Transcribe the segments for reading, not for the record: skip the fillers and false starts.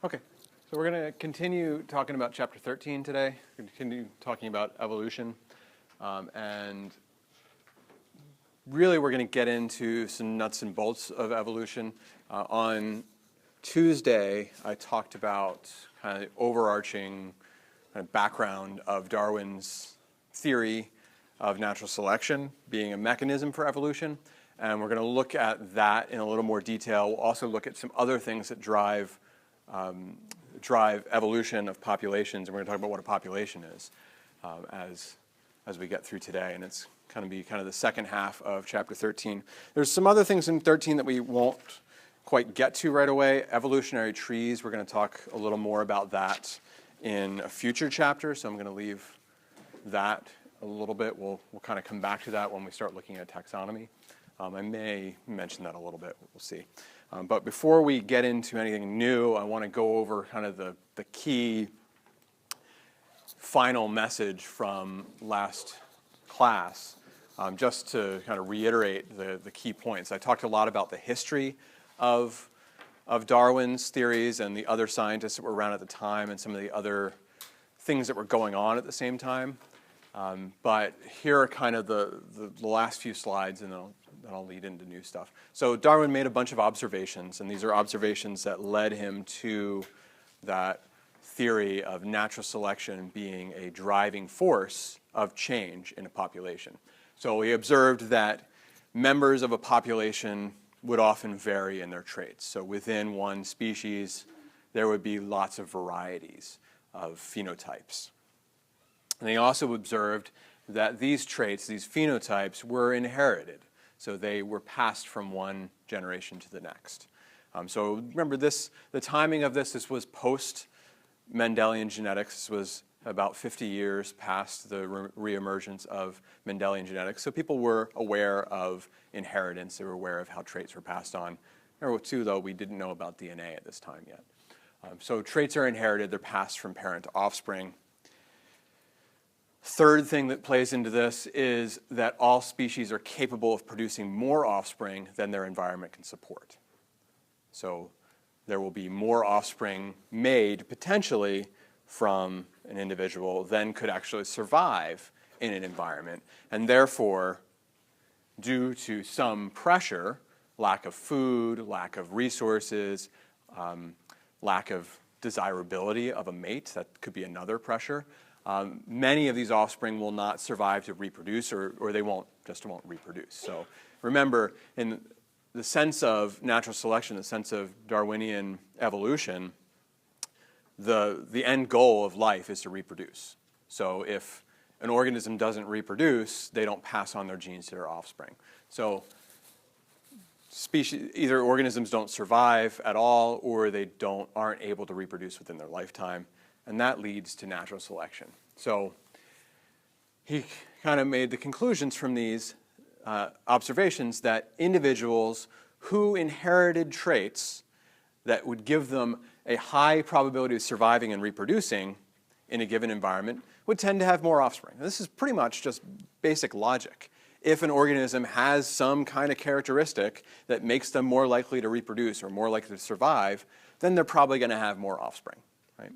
Okay, so we're going to continue talking about Chapter 13 today. We're going to continue talking about evolution. And really we're going to get into some nuts and bolts of evolution. On Tuesday, I talked about kind of the overarching kind of background of Darwin's theory of natural selection being a mechanism for evolution. And we're going to look at that in a little more detail. We'll also look at some other things that drive evolution of populations, and we're going to talk about what a population is as we get through today. And it's going to be kind of the second half of Chapter 13. There's some other things in 13 that we won't quite get to right away. Evolutionary trees, we're going to talk a little more about that in a future chapter, so I'm going to leave that a little bit. We'll kind of come back to that when we start looking at taxonomy. I may mention that a little bit, we'll see. But before we get into anything new, I want to go over kind of the key final message from last class, just to kind of reiterate the key points. I talked a lot about the history of Darwin's theories and the other scientists that were around at the time and some of the other things that were going on at the same time. But here are kind of the last few slides, and then I'll lead into new stuff. So Darwin made a bunch of observations, and these are observations that led him to that theory of natural selection being a driving force of change in a population. So he observed that members of a population would often vary in their traits. So within one species, there would be lots of varieties of phenotypes. And he also observed that these traits, these phenotypes, were inherited. So they were passed from one generation to the next. So remember this, the timing of this was post-Mendelian genetics. This was about 50 years past the reemergence of Mendelian genetics. So people were aware of inheritance. They were aware of how traits were passed on. Remember too, though, we didn't know about DNA at this time yet. So traits are inherited. They're passed from parent to offspring. Third thing that plays into this is that all species are capable of producing more offspring than their environment can support. So there will be more offspring made potentially from an individual than could actually survive in an environment. And therefore, due to some pressure, lack of food, lack of resources, lack of desirability of a mate, that could be another pressure, many of these offspring will not survive to reproduce, or they won't reproduce. So remember, in the sense of natural selection, the sense of Darwinian evolution, the end goal of life is to reproduce. So if an organism doesn't reproduce, they don't pass on their genes to their offspring. So either organisms don't survive at all, or they aren't able to reproduce within their lifetime. And that leads to natural selection. So he kind of made the conclusions from these observations that individuals who inherited traits that would give them a high probability of surviving and reproducing in a given environment would tend to have more offspring. And this is pretty much just basic logic. If an organism has some kind of characteristic that makes them more likely to reproduce or more likely to survive, then they're probably going to have more offspring, right?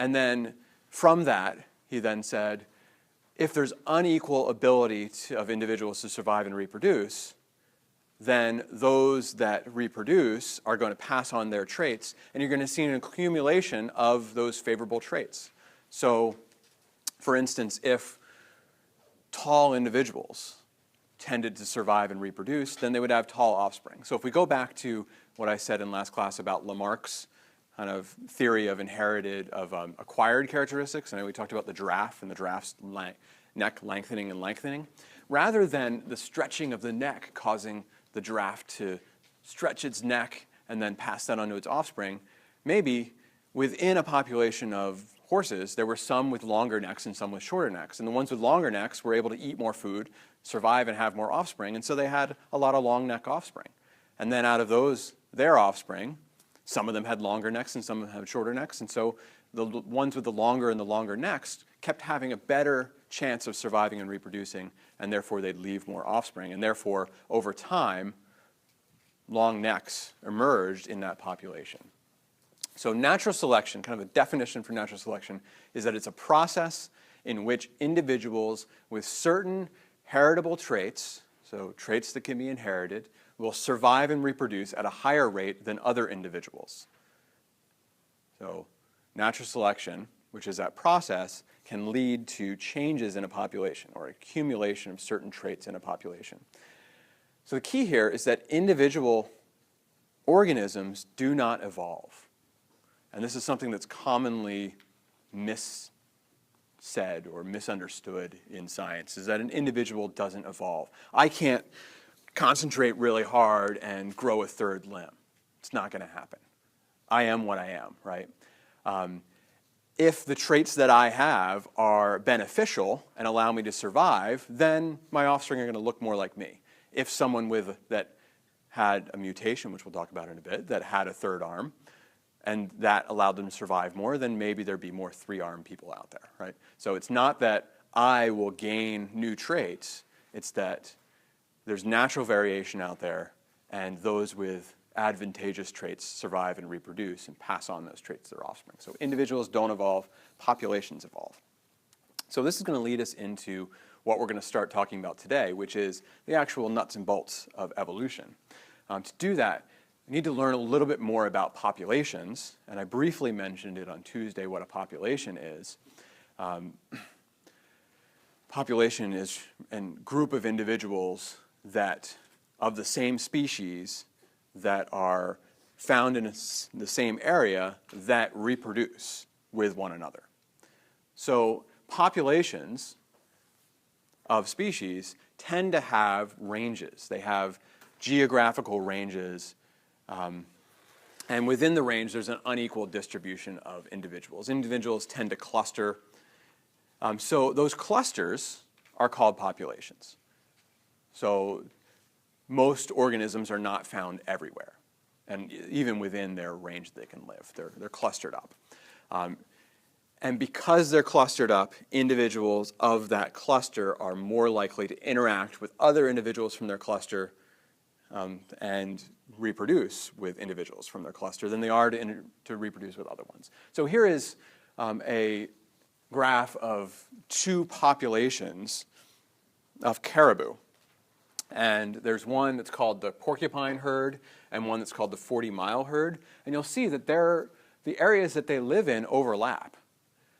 And then from that, he then said, if there's unequal ability of individuals to survive and reproduce, then those that reproduce are going to pass on their traits, and you're going to see an accumulation of those favorable traits. So, for instance, if tall individuals tended to survive and reproduce, then they would have tall offspring. So if we go back to what I said in last class about Lamarck's kind of theory of acquired characteristics. I know we talked about the giraffe and the giraffe's neck lengthening and lengthening. Rather than the stretching of the neck causing the giraffe to stretch its neck and then pass that on to its offspring, maybe within a population of horses, there were some with longer necks and some with shorter necks. And the ones with longer necks were able to eat more food, survive, and have more offspring. And so they had a lot of long neck offspring. And then out of their offspring, some of them had longer necks and some of them had shorter necks. And so the ones with the longer necks kept having a better chance of surviving and reproducing, and therefore they'd leave more offspring. And therefore, over time, long necks emerged in that population. So natural selection, kind of a definition for natural selection, is that it's a process in which individuals with certain heritable traits, so traits that can be inherited, will survive and reproduce at a higher rate than other individuals. So natural selection, which is that process, can lead to changes in a population or accumulation of certain traits in a population. So the key here is that individual organisms do not evolve. And this is something that's commonly missaid or misunderstood in science, is that an individual doesn't evolve. I can't concentrate really hard and grow a third limb. It's not going to happen. I am what I am, right? If the traits that I have are beneficial and allow me to survive, then my offspring are going to look more like me. If someone that had a mutation, which we'll talk about in a bit, that had a third arm, and that allowed them to survive more, then maybe there'd be more three-armed people out there, right? So it's not that I will gain new traits, it's that there's natural variation out there, and those with advantageous traits survive and reproduce and pass on those traits to their offspring. So individuals don't evolve, populations evolve. So this is going to lead us into what we're going to start talking about today, which is the actual nuts and bolts of evolution. To do that, we need to learn a little bit more about populations, and I briefly mentioned it on Tuesday what a population is. Population is a group of individuals that, of the same species, that are found in the same area that reproduce with one another. So populations of species tend to have ranges. They have geographical ranges, and within the range there's an unequal distribution of individuals. Individuals tend to cluster. So those clusters are called populations. So most organisms are not found everywhere, and even within their range they can live. They're clustered up. And because they're clustered up, individuals of that cluster are more likely to interact with other individuals from their cluster and reproduce with individuals from their cluster than they are to reproduce with other ones. So here is a graph of two populations of caribou. And there's one that's called the porcupine herd and one that's called the 40-mile herd. And you'll see that the areas that they live in overlap.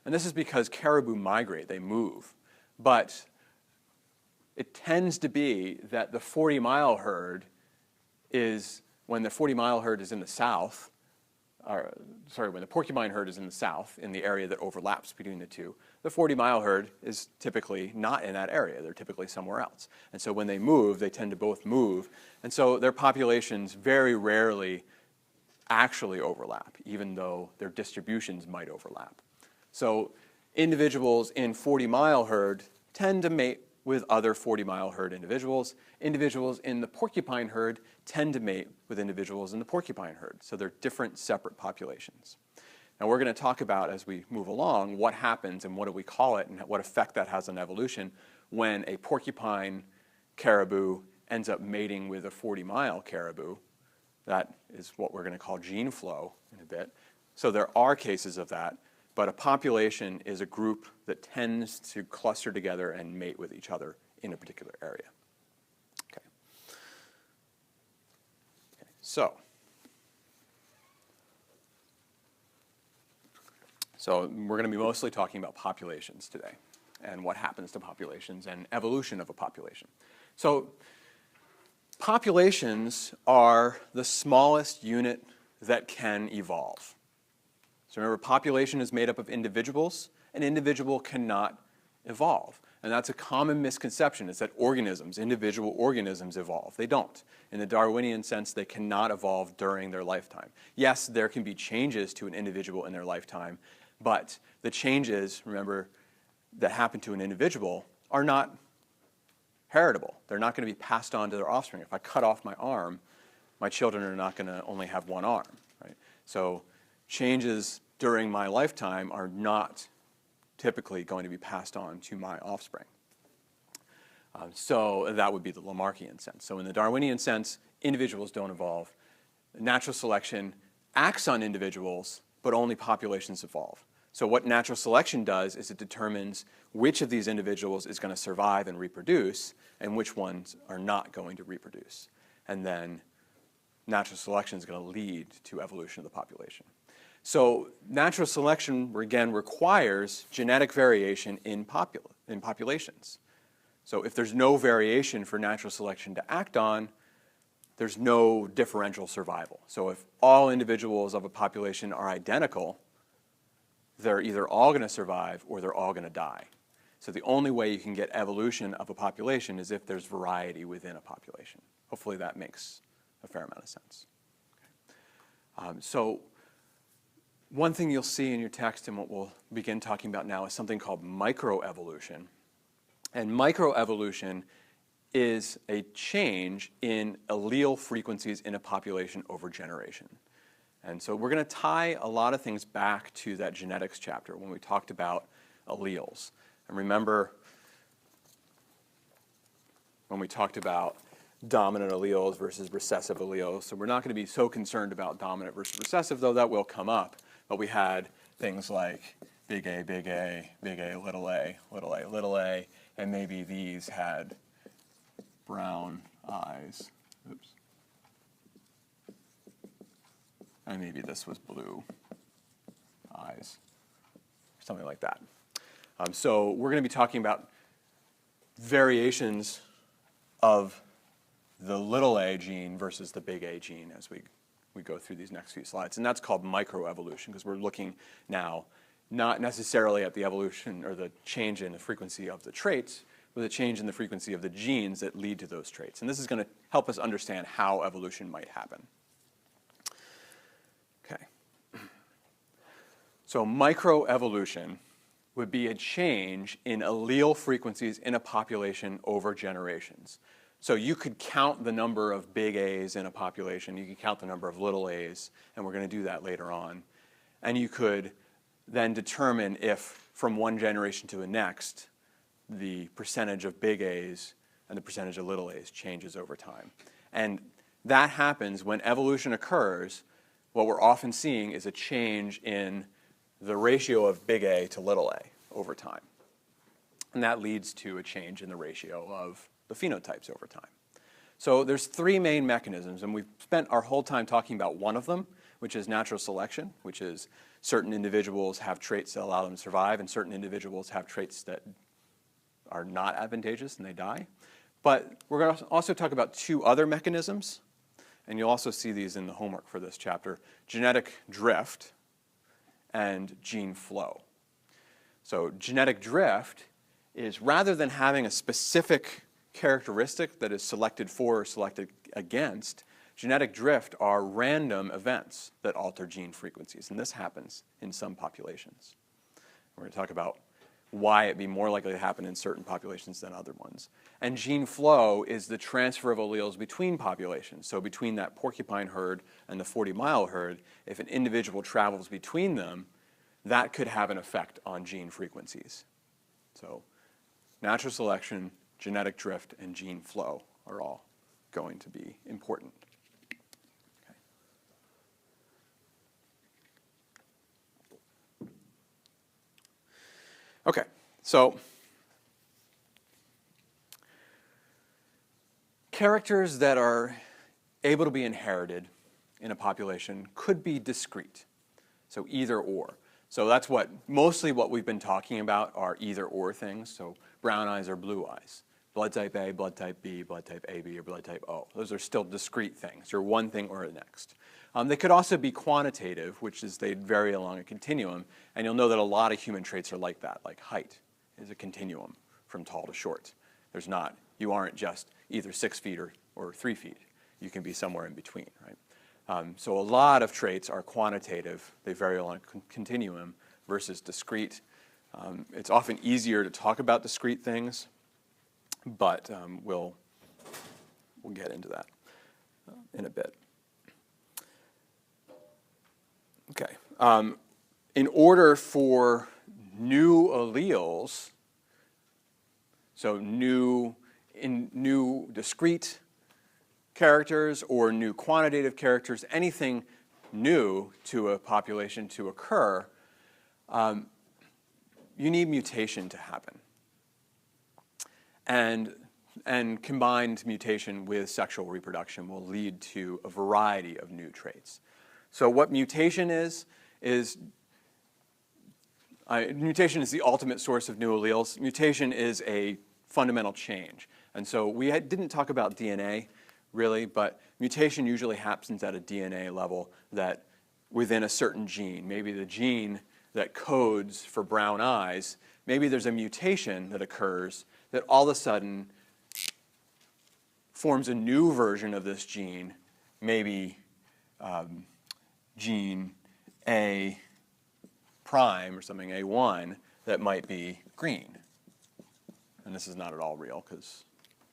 And this is because caribou migrate, they move. But it tends to be that the 40-mile herd is, when the 40-mile herd is in the south, when the porcupine herd is in the south, in the area that overlaps between the two, the 40-mile herd is typically not in that area. They're typically somewhere else. And so when they move, they tend to both move. And so their populations very rarely actually overlap, even though their distributions might overlap. So individuals in 40-mile herd tend to mate with other 40-mile herd individuals. Individuals in the porcupine herd tend to mate with individuals in the porcupine herd. So they're different, separate populations. Now we're going to talk about, as we move along, what happens and what do we call it and what effect that has on evolution when a porcupine caribou ends up mating with a 40-mile caribou. That is what we're going to call gene flow in a bit. So there are cases of that. But a population is a group that tends to cluster together and mate with each other in a particular area. Okay. So we're going to be mostly talking about populations today and what happens to populations and evolution of a population. So populations are the smallest unit that can evolve. So remember, population is made up of individuals. An individual cannot evolve. And that's a common misconception, is that individual organisms evolve. They don't. In the Darwinian sense, they cannot evolve during their lifetime. Yes, there can be changes to an individual in their lifetime, but the changes, remember, that happen to an individual are not heritable. They're not going to be passed on to their offspring. If I cut off my arm, my children are not going to only have one arm, right? So changes during my lifetime are not typically going to be passed on to my offspring. So that would be the Lamarckian sense. So in the Darwinian sense, individuals don't evolve. Natural selection acts on individuals but only populations evolve. So what natural selection does is it determines which of these individuals is going to survive and reproduce and which ones are not going to reproduce. And then natural selection is going to lead to evolution of the population. So natural selection, again, requires genetic variation in populations. So if there's no variation for natural selection to act on, there's no differential survival. So if all individuals of a population are identical, they're either all going to survive or they're all going to die. So the only way you can get evolution of a population is if there's variety within a population. Hopefully that makes a fair amount of sense. So one thing you'll see in your text and what we'll begin talking about now is something called microevolution. And microevolution is a change in allele frequencies in a population over generation. And so we're going to tie a lot of things back to that genetics chapter when we talked about alleles. And remember when we talked about dominant alleles versus recessive alleles. So we're not going to be so concerned about dominant versus recessive, though that will come up. But we had things like big A, big A, big A, little a, little a, little a, and maybe these had brown eyes. Oops. And maybe this was blue eyes, something like that. So we're going to be talking about variations of the little a gene versus the big A gene as we go through these next few slides. And that's called microevolution because we're looking now not necessarily at the evolution or the change in the frequency of the traits, but the change in the frequency of the genes that lead to those traits. And this is going to help us understand how evolution might happen. Okay. So microevolution would be a change in allele frequencies in a population over generations. So you could count the number of big A's in a population, you could count the number of little a's, and we're going to do that later on. And you could then determine if from one generation to the next, the percentage of big A's and the percentage of little a's changes over time. And that happens when evolution occurs. What we're often seeing is a change in the ratio of big A to little a over time. And that leads to a change in the ratio of the phenotypes over time. So there's three main mechanisms, and we've spent our whole time talking about one of them, which is natural selection, which is certain individuals have traits that allow them to survive, and certain individuals have traits that are not advantageous and they die. But we're going to also talk about two other mechanisms, and you'll also see these in the homework for this chapter: genetic drift and gene flow. So genetic drift is, rather than having a specific characteristic that is selected for or selected against, genetic drift are random events that alter gene frequencies, and this happens in some populations. We're going to talk about why it'd be more likely to happen in certain populations than other ones. And gene flow is the transfer of alleles between populations. So between that porcupine herd and the 40-mile herd, if an individual travels between them, that could have an effect on gene frequencies. So natural selection, genetic drift, and gene flow are all going to be important. Okay, so characters that are able to be inherited in a population could be discrete, so either or. So that's mostly what we've been talking about are either or things. So brown eyes or blue eyes, blood type A, blood type B, blood type AB, or blood type O. Those are still discrete things. You're one thing or the next. They could also be quantitative, which is they'd vary along a continuum. And you'll know that a lot of human traits are like that, like height is a continuum from tall to short. You aren't just either 6 feet or 3 feet. You can be somewhere in between, right? So a lot of traits are quantitative. They vary along a continuum versus discrete. It's often easier to talk about discrete things, but we'll get into that in a bit. Okay. In order for new alleles, so new discrete characters or new quantitative characters, anything new to a population to occur, you need mutation to happen. And combined mutation with sexual reproduction will lead to a variety of new traits. So what mutation is mutation is the ultimate source of new alleles. Mutation is a fundamental change. And so we didn't talk about DNA, really, but mutation usually happens at a DNA level that within a certain gene, maybe the gene that codes for brown eyes, maybe there's a mutation that occurs that all of a sudden forms a new version of this gene, maybe gene A prime or something, A1, that might be green. And this is not at all real because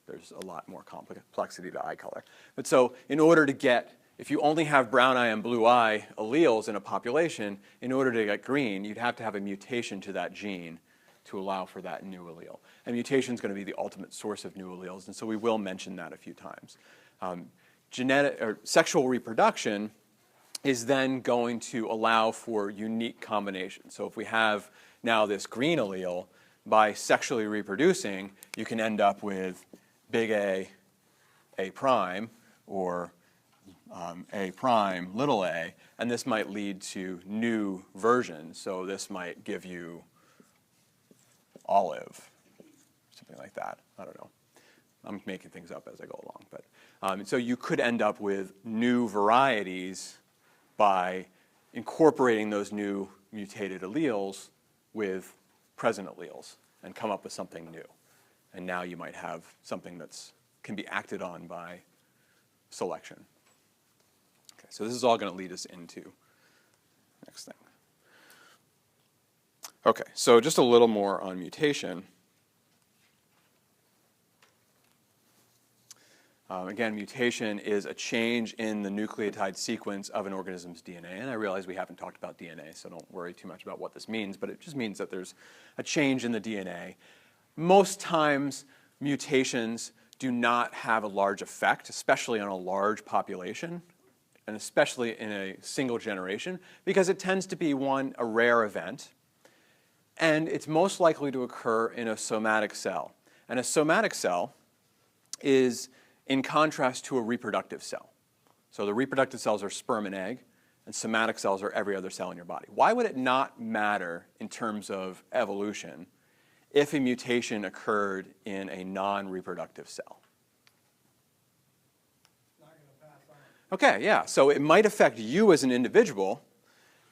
there's a lot more complexity to eye color. But so in order to get, if you only have brown eye and blue eye alleles in a population, in order to get green, you'd have to have a mutation to that gene to allow for that new allele. And mutation is going to be the ultimate source of new alleles, and so we will mention that a few times. Sexual reproduction is then going to allow for unique combinations. So if we have now this green allele, by sexually reproducing, you can end up with big A, A prime, or A prime, little a, and this might lead to new versions. So this might give you olive, something like that. I don't know. I'm making things up as I go along. But so you could end up with new varieties by incorporating those new mutated alleles with present alleles and come up with something new. And now you might have something that can be acted on by selection. Okay, so this is all going to lead us into the next thing. Okay, so just a little more on mutation. Again, mutation is a change in the nucleotide sequence of an organism's DNA. And I realize we haven't talked about DNA, so don't worry too much about what this means. But it just means that there's a change in the DNA. Most times, mutations do not have a large effect, especially on a large population, and especially in a single generation, because it tends to be, one, a rare event, and it's most likely to occur in a somatic cell. And a somatic cell is in contrast to a reproductive cell. So the reproductive cells are sperm and egg, and somatic cells are every other cell in your body. Why would it not matter in terms of evolution if a mutation occurred in a non-reproductive cell? Not going to pass on. Okay, yeah, so it might affect you as an individual,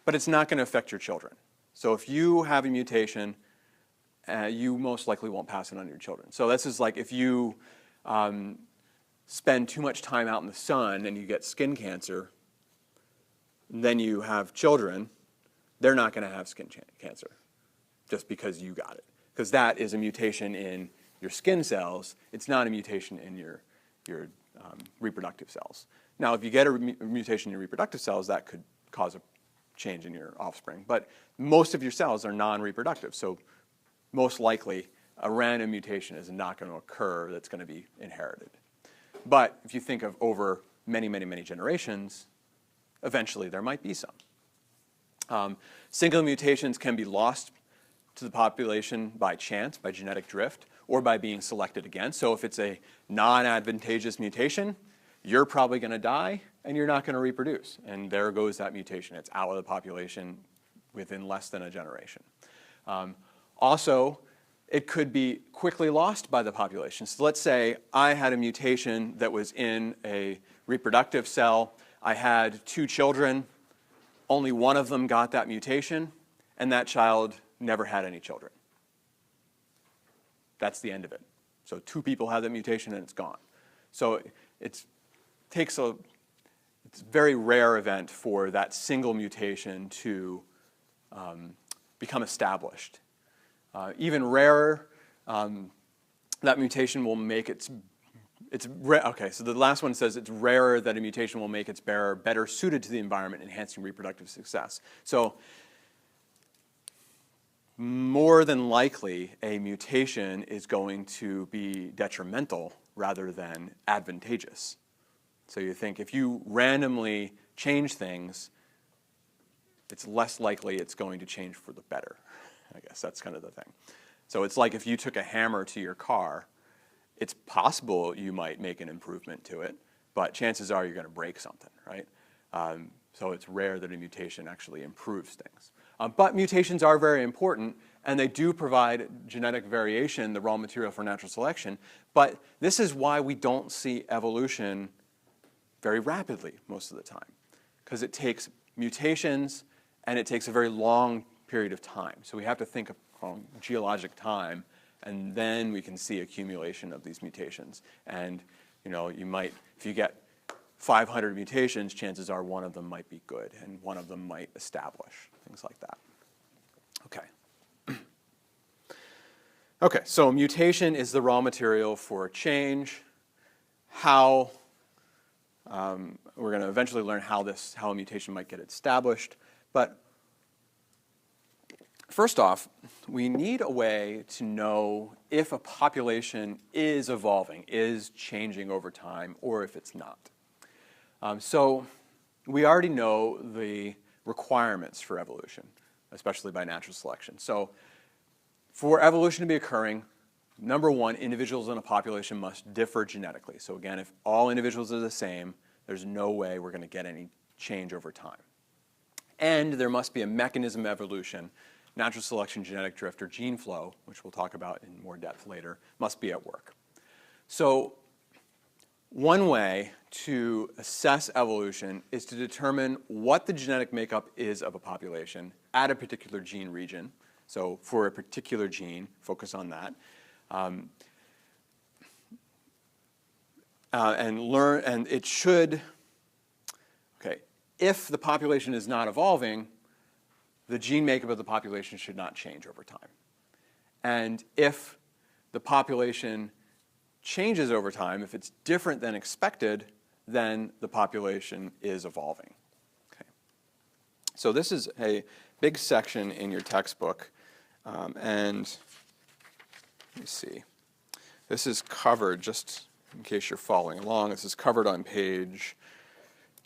but it's not going to affect your children. So if you have a mutation, you most likely won't pass it on to your children. So this is like if you spend too much time out in the sun and you get skin cancer, then you have children, they're not going to have skin cancer just because you got it. Because that is a mutation in your skin cells. It's not a mutation in your reproductive cells. Now, if you get a mutation in your reproductive cells, that could cause a change in your offspring. But most of your cells are non-reproductive, so most likely a random mutation is not going to occur that's going to be inherited. But if you think of over many, many, many generations, eventually there might be some. Single mutations can be lost to the population by chance, by genetic drift, or by being selected against. So if it's a non-advantageous mutation, you're probably going to die and you're not going to reproduce. And there goes that mutation. It's out of the population within less than a generation. Also, it could be quickly lost by the population. So let's say I had a mutation that was in a reproductive cell. I had 2 children. Only one of them got that mutation, and that child never had any children. That's the end of it. So 2 people have that mutation, and it's gone. So it's a very rare event for that single mutation to become established. Even rarer, that mutation will make okay, so the last one says it's rarer that a mutation will make its bearer better suited to the environment, enhancing reproductive success. So more than likely, a mutation is going to be detrimental rather than advantageous. So you think if you randomly change things, it's less likely it's going to change for the better. I guess that's kind of the thing. So it's like if you took a hammer to your car, it's possible you might make an improvement to it, but chances are you're going to break something, right? So it's rare that a mutation actually improves things. But mutations are very important, and they do provide genetic variation, the raw material for natural selection. But this is why we don't see evolution very rapidly most of the time, because it takes mutations and it takes a very long period of time. So we have to think of geologic time, and then we can see accumulation of these mutations. And you might, if you get 500 mutations, chances are one of them might be good, and one of them might establish, things like that. Okay. Okay, so mutation is the raw material for change. How we're going to eventually learn how a mutation might get established, but first off, we need a way to know if a population is evolving, is changing over time, or if it's not. So we already know the requirements for evolution, especially by natural selection. So for evolution to be occurring, number one, individuals in a population must differ genetically. So again, if all individuals are the same, there's no way we're going to get any change over time. And there must be a mechanism of evolution, natural selection, genetic drift, or gene flow, which we'll talk about in more depth later, must be at work. So one way to assess evolution is to determine what the genetic makeup is of a population at a particular gene region. So for a particular gene, focus on that. And it should, okay, if the population is not evolving, the gene makeup of the population should not change over time. And if the population changes over time, if it's different than expected, then the population is evolving. Okay. So this is a big section in your textbook, and let me see. This is covered, just in case you're following along, this is covered on page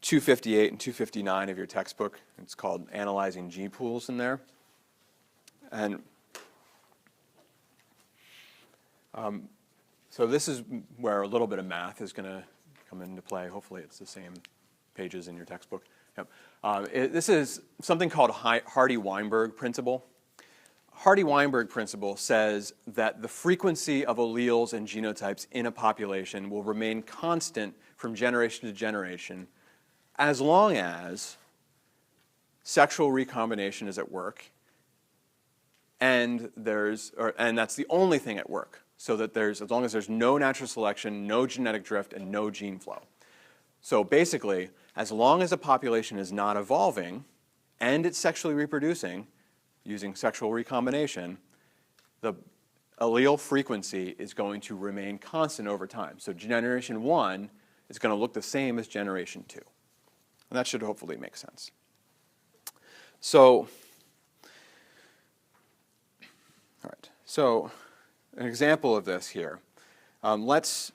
258 and 259 of your textbook. It's called Analyzing Gene Pools in there. And so this is where a little bit of math is going to come into play. Hopefully it's the same pages in your textbook. Yep. This is something called Hardy-Weinberg principle. Hardy-Weinberg principle says that the frequency of alleles and genotypes in a population will remain constant from generation to generation as long as sexual recombination is at work, and that's the only thing at work. So that as long as there's no natural selection, no genetic drift, and no gene flow. So basically, as long as a population is not evolving and it's sexually reproducing using sexual recombination, the allele frequency is going to remain constant over time. So generation 1 is going to look the same as generation 2. And that should hopefully make sense. So, all right. So an example of this here. Let's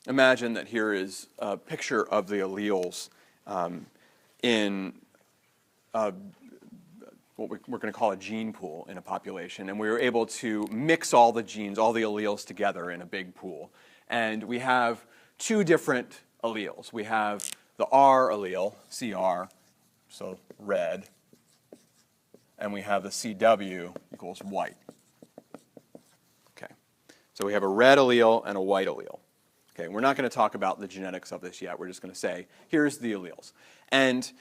imagine that here is a picture of the alleles in what we're going to call a gene pool in a population. And we were able to mix all the genes, all the alleles together in a big pool. And we have two different alleles. We have the R allele, CR, so red, and we have the CW equals white. Okay, so we have a red allele and a white allele. Okay, we're not going to talk about the genetics of this yet. We're just going to say, here's the alleles. And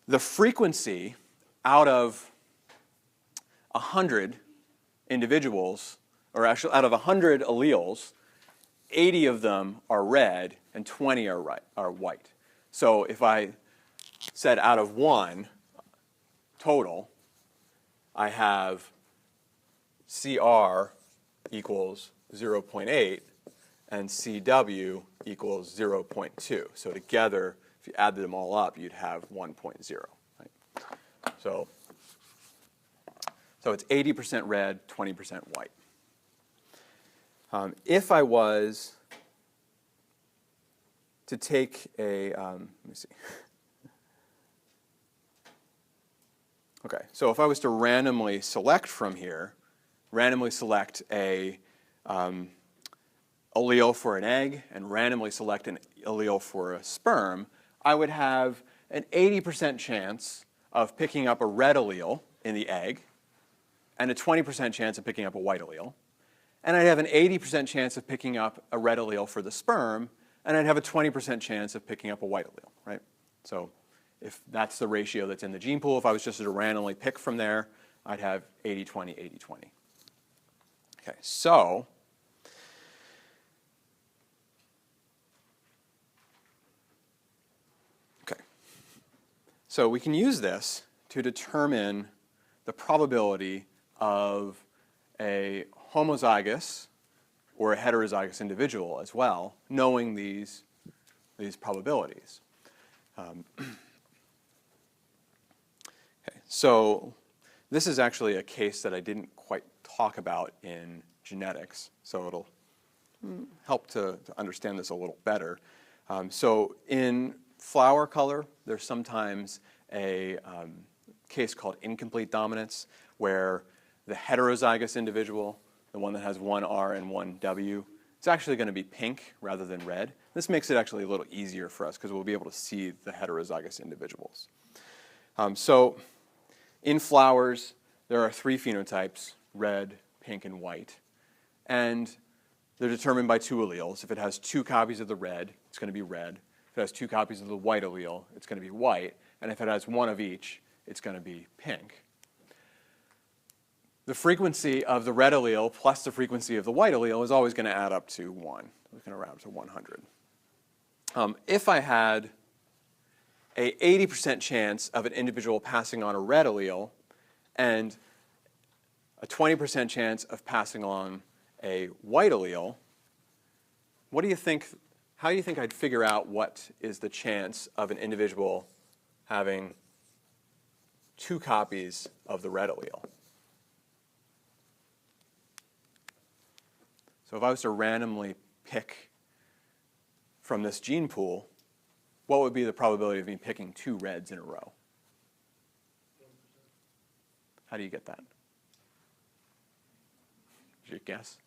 the frequency out of 100 individuals, or actually out of 100 alleles, 80 of them are red and 20 are white. So if I said out of 1 total, I have CR equals 0.8 and CW equals 0.2. So together, if you add them all up, you'd have 1.0. Right? So it's 80% red, 20% white. If I was to take a, let me see. Okay, so if I was to randomly select from here, randomly select a allele for an egg and randomly select an allele for a sperm, I would have an 80% chance of picking up a red allele in the egg and a 20% chance of picking up a white allele. And I'd have an 80% chance of picking up a red allele for the sperm, and I'd have a 20% chance of picking up a white allele, right? So if that's the ratio that's in the gene pool, if I was just to randomly pick from there, I'd have 80-20, 80-20. Okay, so we can use this to determine the probability of a homozygous or a heterozygous individual as well, knowing these probabilities. Okay, so this is actually a case that I didn't quite talk about in genetics, so it'll help to understand this a little better. So in flower color, there's sometimes a case called incomplete dominance, where the heterozygous individual, the one that has one R and one W, it's actually going to be pink rather than red. This makes it actually a little easier for us because we'll be able to see the heterozygous individuals. So in flowers, there are 3 phenotypes, red, pink, and white. And they're determined by 2 alleles. If it has 2 copies of the red, it's going to be red. If it has 2 copies of the white allele, it's going to be white. And if it has 1 of each, it's going to be pink. The frequency of the red allele plus the frequency of the white allele is always going to add up to 1. It's going to round to 100. If I had a 80% chance of an individual passing on a red allele and a 20% chance of passing on a white allele, what do you think? How do you think I'd figure out what is the chance of an individual having 2 copies of the red allele? So if I was to randomly pick from this gene pool, what would be the probability of me picking 2 reds in a row? How do you get that? Did you guess?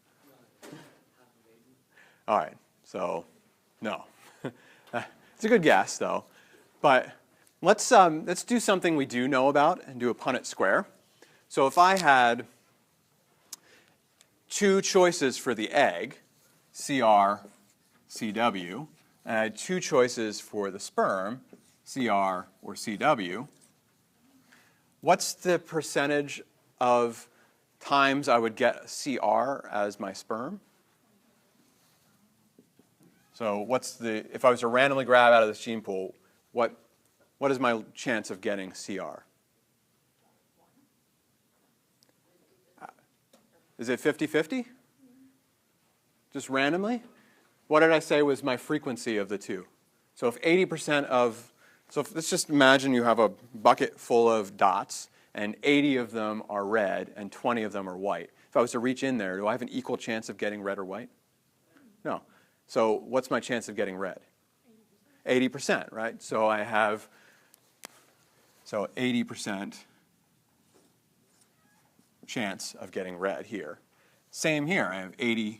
All right, so no. It's a good guess, though. But let's do something we do know about and do a Punnett square. So if I had 2 choices for the egg, CR, CW, and I had 2 choices for the sperm, CR or CW, what's the percentage of times I would get CR as my sperm? So if I was to randomly grab out of this gene pool, what is my chance of getting CR? Is it 50-50? Just randomly? What did I say was my frequency of the 2? So if 80% of, let's just imagine you have a bucket full of dots and 80 of them are red and 20 of them are white. If I was to reach in there, do I have an equal chance of getting red or white? No. So what's my chance of getting red? 80%, right? So I have, 80% chance of getting red here. Same here, I have 80%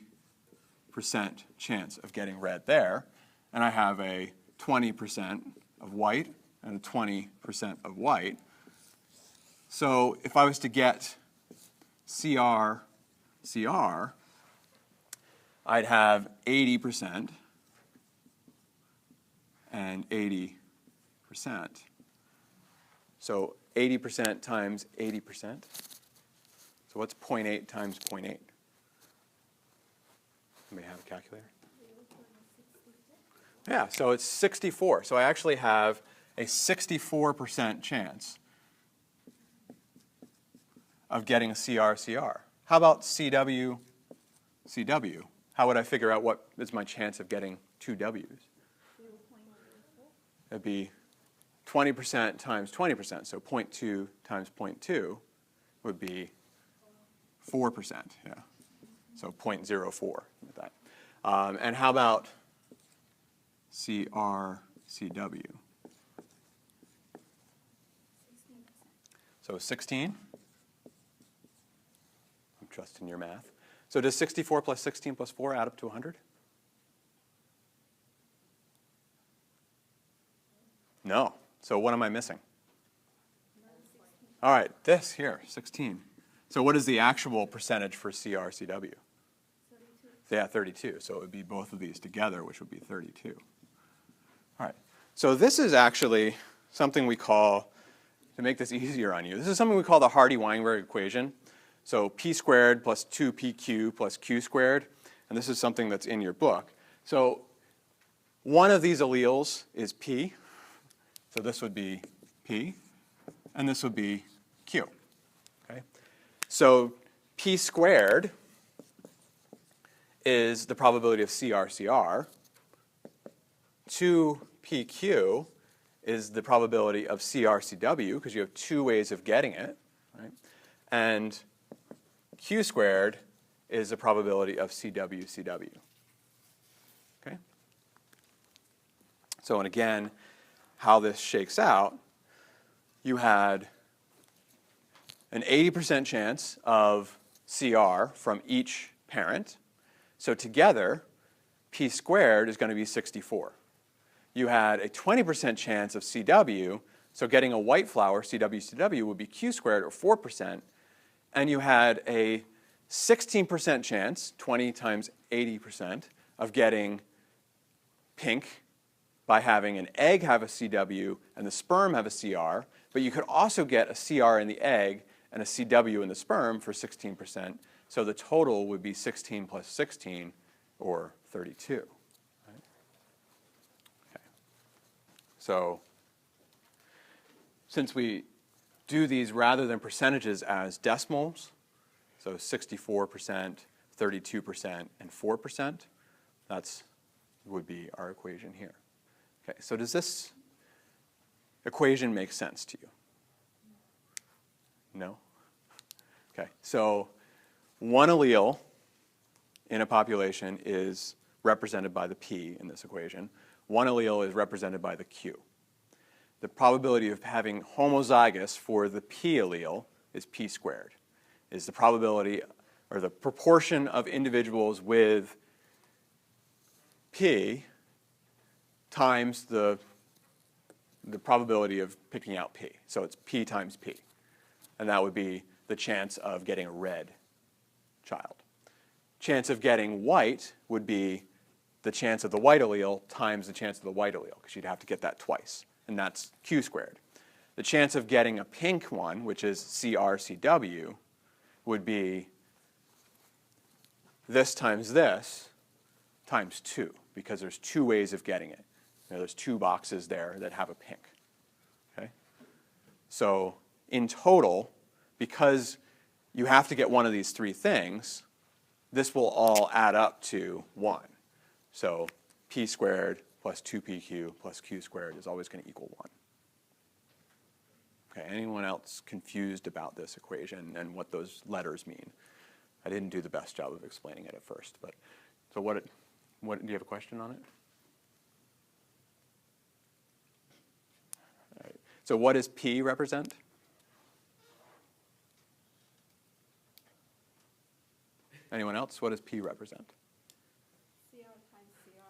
chance of getting red there, and I have a 20% of white and a 20% of white. So if I was to get CR, I'd have 80% and 80%. So 80% times 80%. So what's 0.8 times 0.8? Anybody have a calculator? Yeah, so it's 64. So I actually have a 64% chance of getting a CR. How about CW? How would I figure out what is my chance of getting 2 Ws? It'd be 20% times 20%. So 0.2 times 0.2 would be 4%, yeah. So 0.04 with that. And how about CW? So 16. I'm trusting your math. So does 64 plus 16 plus 4 add up to 100? No. So what am I missing? All right, this here, 16. So what is the actual percentage for CRCW? 32. Yeah, 32. So it would be both of these together, which would be 32. All right. So this is actually something we call, to make this easier on you, this is something we call the Hardy-Weinberg equation. So p squared plus 2pq plus q squared. And this is something that's in your book. So one of these alleles is p. So this would be p. And this would be q. Okay? So p squared is the probability of CR/CR. 2pq is the probability of CR/CW, because you have two ways of getting it. Right? And q squared is the probability of CW/CW. Okay? So, and again, how this shakes out, you had an 80% chance of CR from each parent. So together, p squared is going to be 64. You had a 20% chance of CW, so getting a white flower, CW/CW, would be q squared, or 4%. And you had a 16% chance, 20 times 80%, of getting pink by having an egg have a CW and the sperm have a CR. But you could also get a CR in the egg and a CW in the sperm for 16%. So the total would be 16 plus 16, or 32. Right? Okay. So since we do these rather than percentages as decimals, so 64%, 32%, and 4%, that's would be our equation here. Okay, so does this equation make sense to you? No? Okay, so one allele in a population is represented by the p in this equation. One allele is represented by the q. The probability of having homozygous for the p allele is p squared. Is the probability, or the proportion of individuals with p times the probability of picking out p. So it's p times p. And that would be the chance of getting a red child. Chance of getting white would be the chance of the white allele times the chance of the white allele, because you'd have to get that twice, and that's q squared. The chance of getting a pink one, which is CR/CW, would be this times 2, because there's two ways of getting it. There's two boxes there that have a pink. Okay? So in total, because you have to get one of these three things, this will all add up to 1. So p squared plus 2pq plus q squared is always going to equal 1. Okay, anyone else confused about this equation and what those letters mean? I didn't do the best job of explaining it at first, but so what do you have a question on it? All right. So what does p represent? Anyone else? What does p represent? CR times CR.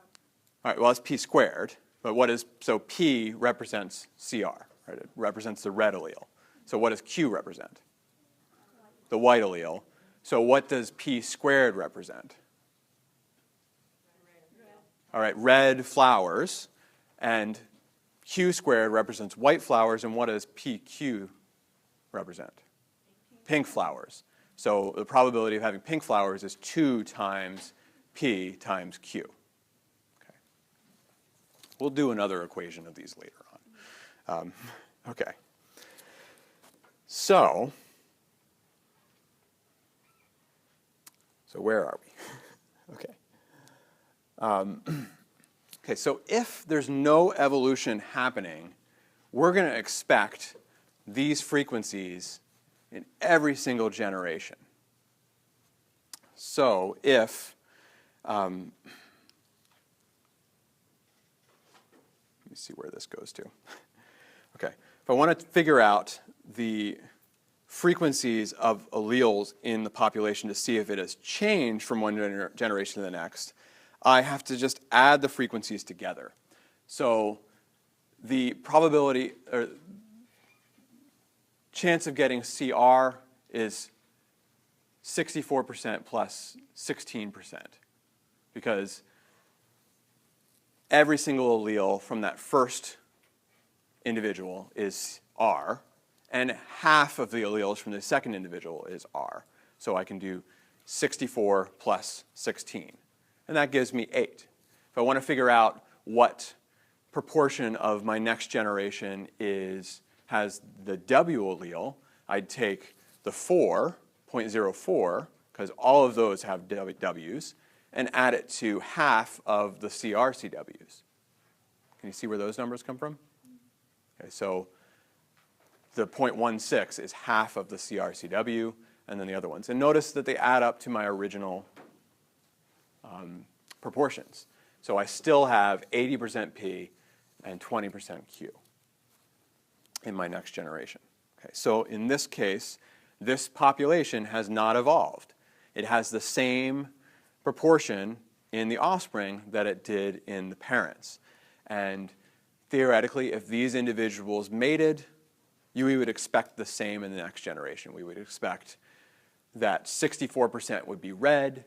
All right, well, it's p squared, but what is, so p represents CR, right? It represents the red allele. So what does q represent? The white allele. So what does p squared represent? Red. All right, red flowers, and q squared represents white flowers, and what does pq represent? Pink flowers. So the probability of having pink flowers is 2 times p times q. Okay. We'll do another equation of these later on. Okay. So where are we? Okay. Okay, so if there's no evolution happening, we're going to expect these frequencies in every single generation. So if, let me see where this goes to. Okay, if I want to figure out the frequencies of alleles in the population to see if it has changed from one generation to the next, I have to just add the frequencies together. So the probability or chance of getting CR is 64% plus 16%, because every single allele from that first individual is R, and half of the alleles from the second individual is R. So I can do 64 plus 16, and that gives me 8. If I want to figure out what proportion of my next generation has the W allele, I'd take the 4.04, because all of those have W's, and add it to half of the CRCWs. Can you see where those numbers come from? Okay, so the 0.16 is half of the CRCW, and then the other ones. And notice that they add up to my original proportions. So I still have 80% P and 20% Q in my next generation. Okay, so in this case, this population has not evolved. It has the same proportion in the offspring that it did in the parents. And theoretically, if these individuals mated, we would expect the same in the next generation. We would expect that 64% would be red,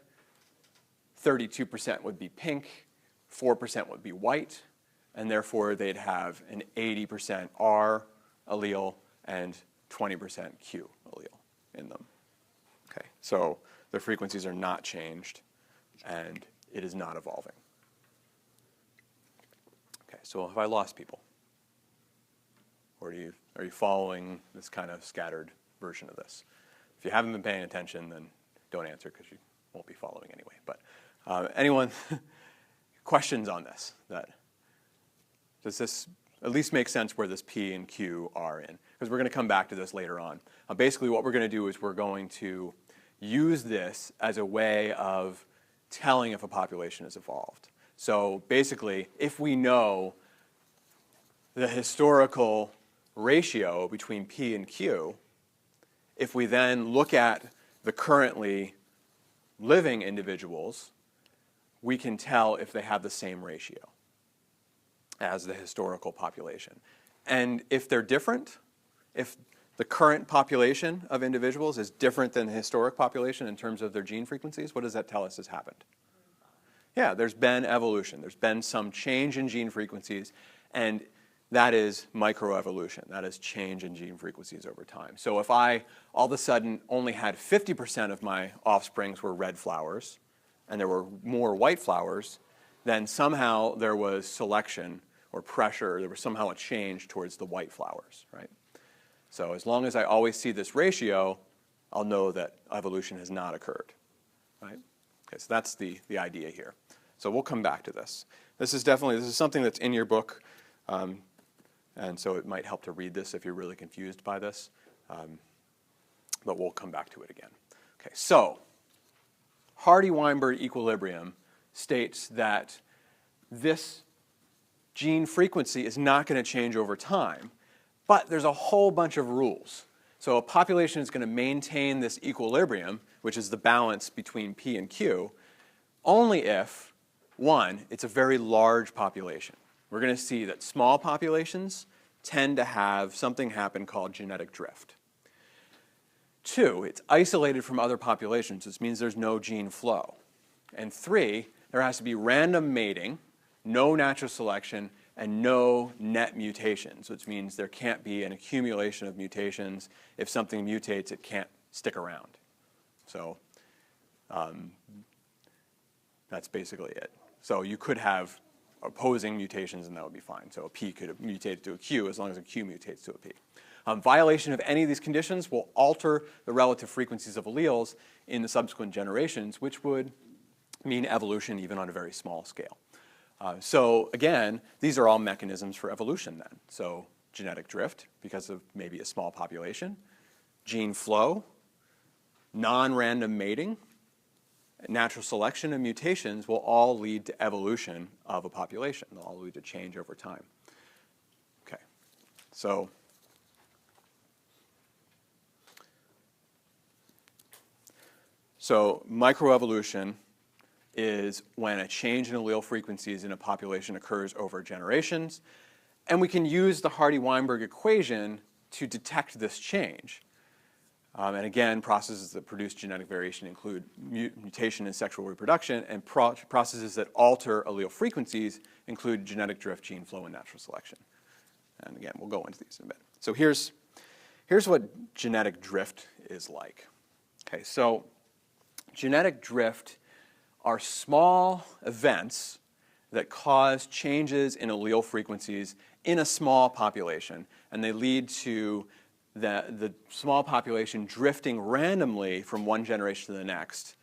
32% would be pink, 4% would be white, and therefore they'd have an 80% R allele and 20% Q allele in them. Okay, so the frequencies are not changed, and it is not evolving. Okay, so have I lost people? Or are you following this kind of scattered version of this? If you haven't been paying attention, then don't answer, because you won't be following anyway. But anyone questions on this? Does this at least make sense where this P and Q are in? Because we're going to come back to this later on. Basically, what we're going to do is we're going to use this as a way of telling if a population has evolved. So basically, if we know the historical ratio between P and Q, if we then look at the currently living individuals, we can tell if they have the same ratio as the historical population. And if they're different, if the current population of individuals is different than the historic population in terms of their gene frequencies, what does that tell us has happened? Yeah, there's been evolution. There's been some change in gene frequencies, and that is microevolution. That is change in gene frequencies over time. So if I all of a sudden only had 50% of my offsprings were red flowers, and there were more white flowers, then somehow there was selection or pressure. There was somehow a change towards the white flowers, right? So as long as I always see this ratio, I'll know that evolution has not occurred, right? Okay, so that's the idea here. So we'll come back to this. This is something that's in your book, and so it might help to read this if you're really confused by this, but we'll come back to it again. Okay, so Hardy-Weinberg equilibrium states that this gene frequency is not going to change over time, but there's a whole bunch of rules. So a population is going to maintain this equilibrium, which is the balance between P and Q, only if, one, it's a very large population. We're going to see that small populations tend to have something happen called genetic drift. Two, it's isolated from other populations, which means there's no gene flow. And three, there has to be random mating, no natural selection, and no net mutations, which means there can't be an accumulation of mutations. If something mutates, it can't stick around. So that's basically it. So you could have opposing mutations, and that would be fine. So a P could mutate to a Q as long as a Q mutates to a P. Violation of any of these conditions will alter the relative frequencies of alleles in the subsequent generations, which would mean evolution even on a very small scale. So again, these are all mechanisms for evolution then. So genetic drift, because of maybe a small population, gene flow, non-random mating, natural selection, and mutations will all lead to evolution of a population. They'll all lead to change over time. Okay, so So microevolution is when a change in allele frequencies in a population occurs over generations. And we can use the Hardy-Weinberg equation to detect this change. And again, processes that produce genetic variation include mutation and sexual reproduction, and processes that alter allele frequencies include genetic drift, gene flow, and natural selection. And again, we'll go into these in a bit. So here's what genetic drift is like. Okay, so genetic drift are small events that cause changes in allele frequencies in a small population, and they lead to the small population drifting randomly from one generation to the next.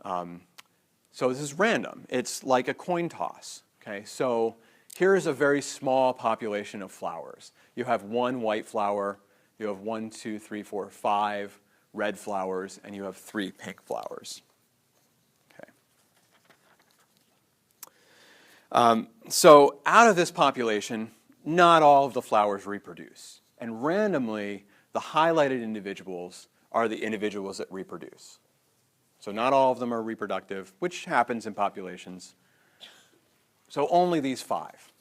So this is random. It's like a coin toss. Okay, so here's a very small population of flowers. You have one white flower, you have 1, 2, 3, 4, 5 red flowers, and you have 3 pink flowers. Okay. So out of this population, not all of the flowers reproduce. And randomly, the highlighted individuals are the individuals that reproduce. So not all of them are reproductive, which happens in populations. So only these 5.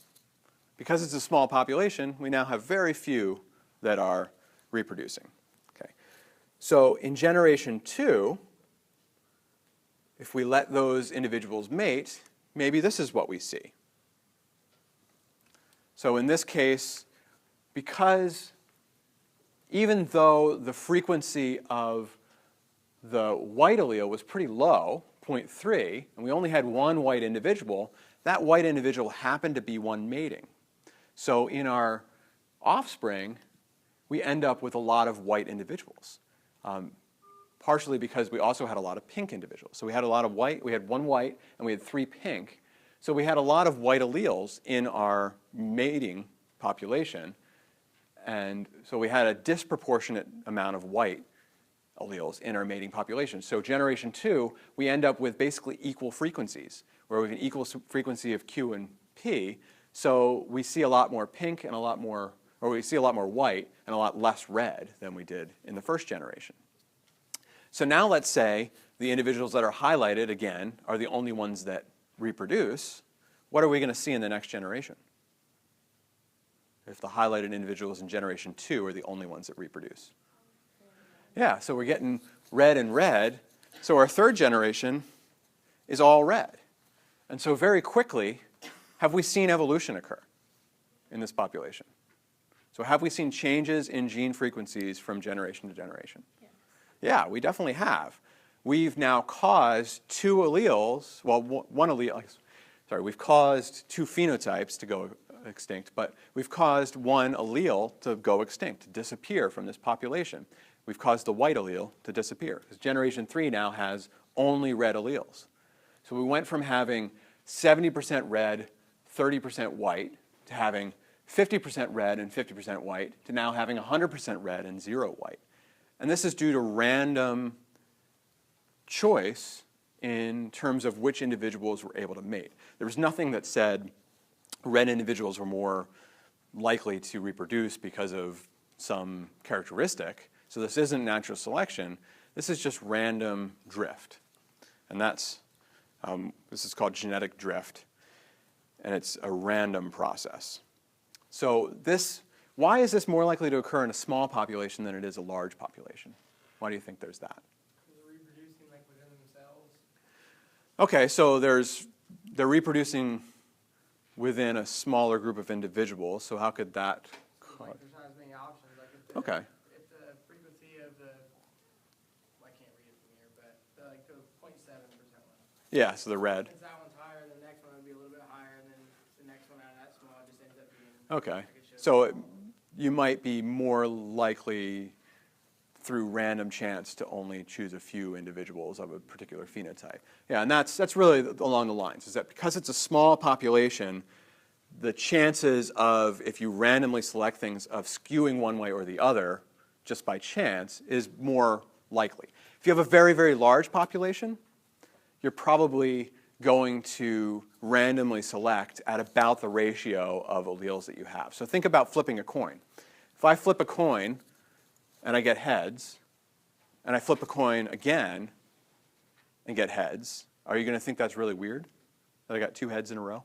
Because it's a small population, we now have very few that are reproducing. Okay. So in generation 2, if we let those individuals mate, maybe this is what we see. So in this case, because even though the frequency of the white allele was pretty low, 0.3, and we only had one white individual, that white individual happened to be one mating. So in our offspring, we end up with a lot of white individuals, partially because we also had a lot of pink individuals. So we had a lot of white, we had one white, and we had 3 pink. So we had a lot of white alleles in our mating population. And so we had a disproportionate amount of white alleles in our mating population. So generation 2, we end up with basically equal frequencies, where we have an equal frequency of Q and P. So we see a lot more pink and a lot more, or we see a lot more white and a lot less red than we did in the first generation. So now let's say the individuals that are highlighted, again, are the only ones that reproduce. What are we going to see in the next generation? If the highlighted individuals in generation 2 are the only ones that reproduce. Yeah, so we're getting red and red. So our third generation is all red. And so very quickly, have we seen evolution occur in this population? So have we seen changes in gene frequencies from generation to generation? Yes. Yeah, we definitely have. We've now caused 2 alleles, well, one allele, sorry, we've caused 2 phenotypes to go extinct, but we've caused one allele to go extinct, to disappear from this population. We've caused the white allele to disappear, because generation 3 now has only red alleles. So we went from having 70% red, 30% white, to having 50% red and 50% white, to now having 100% red and 0 white. And this is due to random choice in terms of which individuals were able to mate. There was nothing that said red individuals were more likely to reproduce because of some characteristic. So this isn't natural selection. This is just random drift. And that's, this is called genetic drift. And it's a random process. So this, why is this more likely to occur in a small population than it is a large population? Why do you think there's that? They're reproducing like within themselves. Okay, so they're reproducing within a smaller group of individuals. So how could that cause? Like there's not as many options. Like if the, Okay. if the frequency of the, well, I can't read it from here, but like the 0.7% one. Yeah, so the red. Since that one's higher, the next one would be a little bit higher, and then the next one out of that small just ends up being. Okay. Like it shows. So you might be more likely through random chance to only choose a few individuals of a particular phenotype. Yeah, and that's really along the lines, is that because it's a small population, the chances of, if you randomly select things, of skewing one way or the other just by chance is more likely. If you have a very, very large population, you're probably going to randomly select at about the ratio of alleles that you have. So think about flipping a coin. If I flip a coin and I get heads, and I flip a coin again and get heads, are you going to think that's really weird, that I got 2 heads in a row?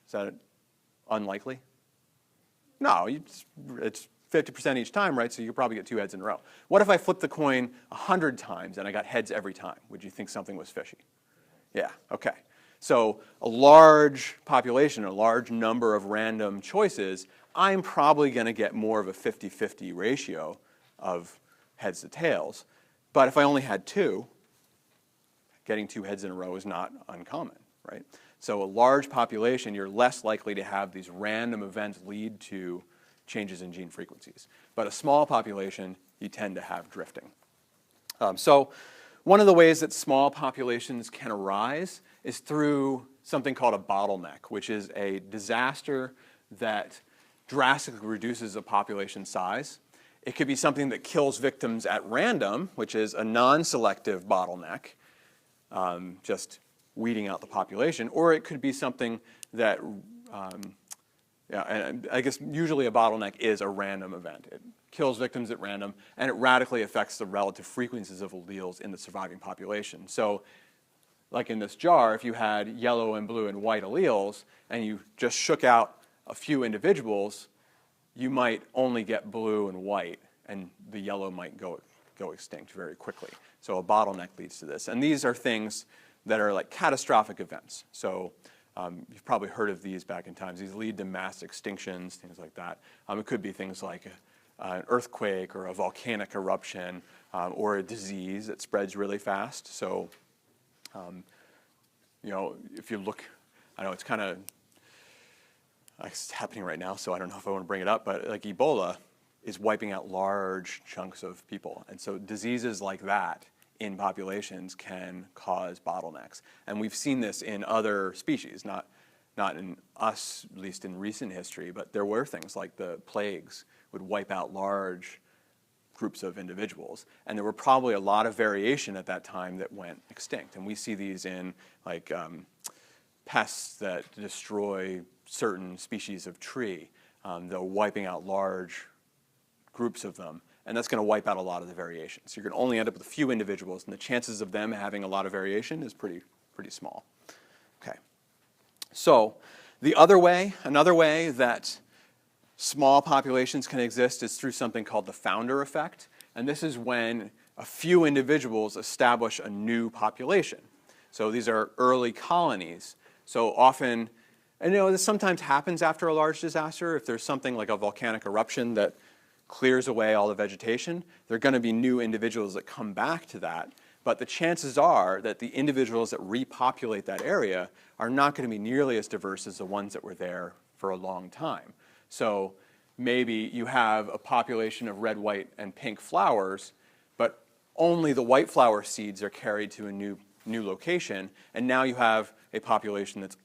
Is that unlikely? No, it's 50% each time, right? So you could probably get 2 heads in a row. What if I flipped the coin 100 times and I got heads every time? Would you think something was fishy? Yeah, okay. So a large population, a large number of random choices, I'm probably going to get more of a 50-50 ratio of heads to tails. But if I only had 2, getting 2 heads in a row is not uncommon, right? So a large population, you're less likely to have these random events lead to changes in gene frequencies. But a small population, you tend to have drifting. So one of the ways that small populations can arise is through something called a bottleneck, which is a disaster that drastically reduces a population size. It could be something that kills victims at random, which is a non-selective bottleneck, just weeding out the population, or it could be something that, and I guess usually a bottleneck is a random event. It kills victims at random, and it radically affects the relative frequencies of alleles in the surviving population. So, like in this jar, if you had yellow and blue and white alleles, and you just shook out a few individuals, you might only get blue and white, and the yellow might go extinct very quickly. So a bottleneck leads to this. And these are things that are like catastrophic events. So you've probably heard of these back in times. These lead to mass extinctions, things like that. It could be things like an earthquake or a volcanic eruption or a disease that spreads really fast. So, you know, if you look, I know it's kind of, it's happening right now, so I don't know if I want to bring it up, but like Ebola is wiping out large chunks of people. And so diseases like that in populations can cause bottlenecks. And we've seen this in other species, not in us, at least in recent history, but there were things like the plagues would wipe out large groups of individuals. And there were probably a lot of variation at that time that went extinct. And we see these in like pests that destroy certain species of tree. They're wiping out large groups of them, and that's going to wipe out a lot of the variation. So you're going to only end up with a few individuals, and the chances of them having a lot of variation is pretty small. Okay. So the other way, another way that small populations can exist is through something called the founder effect, and this is when a few individuals establish a new population. So these are early colonies. So often, and you know, this sometimes happens after a large disaster. If there's something like a volcanic eruption that clears away all the vegetation, there are going to be new individuals that come back to that. But the chances are that the individuals that repopulate that area are not going to be nearly as diverse as the ones that were there for a long time. So maybe you have a population of red, white, and pink flowers, but only the white flower seeds are carried to a new location, and now you have a population that's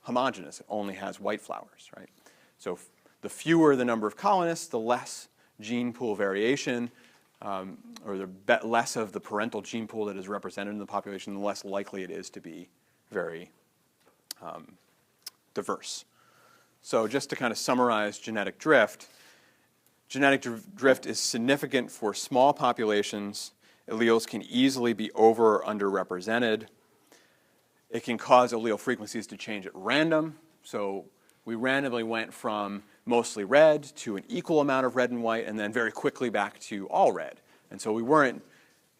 homogeneous. It only has white flowers, right? So the fewer the number of colonists, the less gene pool variation, or the less of the parental gene pool that is represented in the population, the less likely it is to be very diverse. So just to kind of summarize genetic drift is significant for small populations. Alleles can easily be over or underrepresented. It can cause allele frequencies to change at random. So we randomly went from mostly red to an equal amount of red and white, and then very quickly back to all red. And so we weren't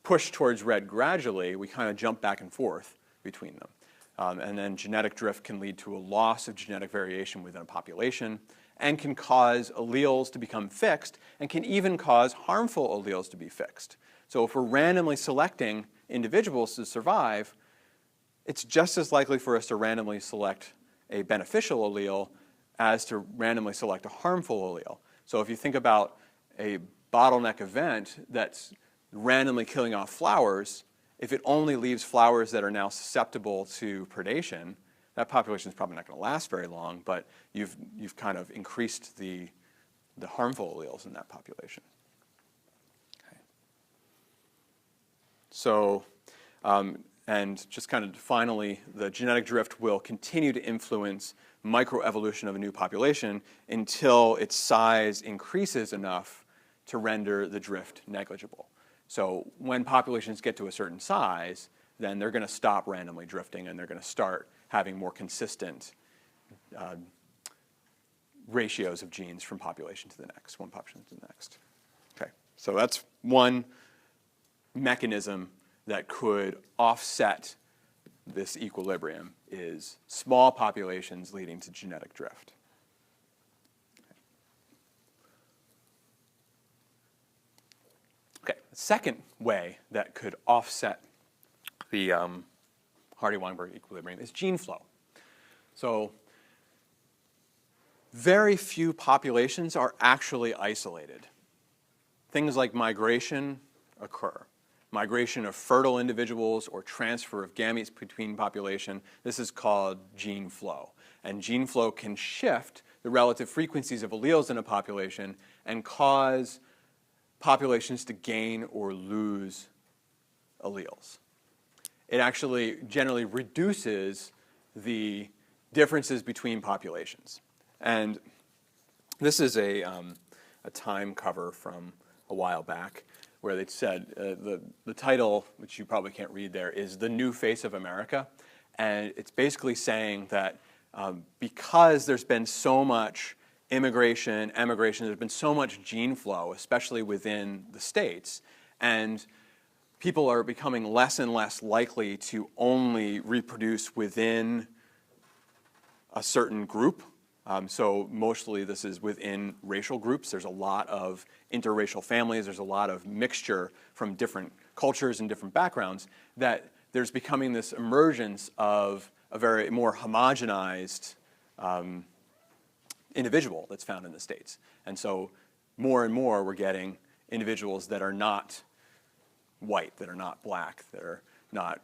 pushed towards red gradually. We kind of jumped back and forth between them. And then genetic drift can lead to a loss of genetic variation within a population and can cause alleles to become fixed and can even cause harmful alleles to be fixed. So if we're randomly selecting individuals to survive, it's just as likely for us to randomly select a beneficial allele as to randomly select a harmful allele. So if you think about a bottleneck event that's randomly killing off flowers, if it only leaves flowers that are now susceptible to predation, that population is probably not going to last very long, but you've kind of increased the harmful alleles in that population. Okay. So, and just kind of finally, the genetic drift will continue to influence microevolution of a new population until its size increases enough to render the drift negligible. So when populations get to a certain size, then they're going to stop randomly drifting and they're going to start having more consistent ratios of genes from population to the next, one population to the next. Okay, so that's one mechanism that could offset this equilibrium, is small populations leading to genetic drift. Okay, the second way that could offset the Hardy-Weinberg equilibrium is gene flow. So very few populations are actually isolated. Things like migration occur. Migration of fertile individuals or transfer of gametes between population, this is called gene flow. And gene flow can shift the relative frequencies of alleles in a population and cause populations to gain or lose alleles. It actually generally reduces the differences between populations. And this is a Time cover from a while back where they said, the title, which you probably can't read there, is The New Face of America. And it's basically saying that because there's been so much immigration, emigration, there's been so much gene flow, especially within the states, and people are becoming less and less likely to only reproduce within a certain group. So mostly this is within racial groups. There's a lot of interracial families. There's a lot of mixture from different cultures and different backgrounds, that there's becoming this emergence of a very more homogenized individual that's found in the States. And so more and more we're getting individuals that are not white, that are not black, that are not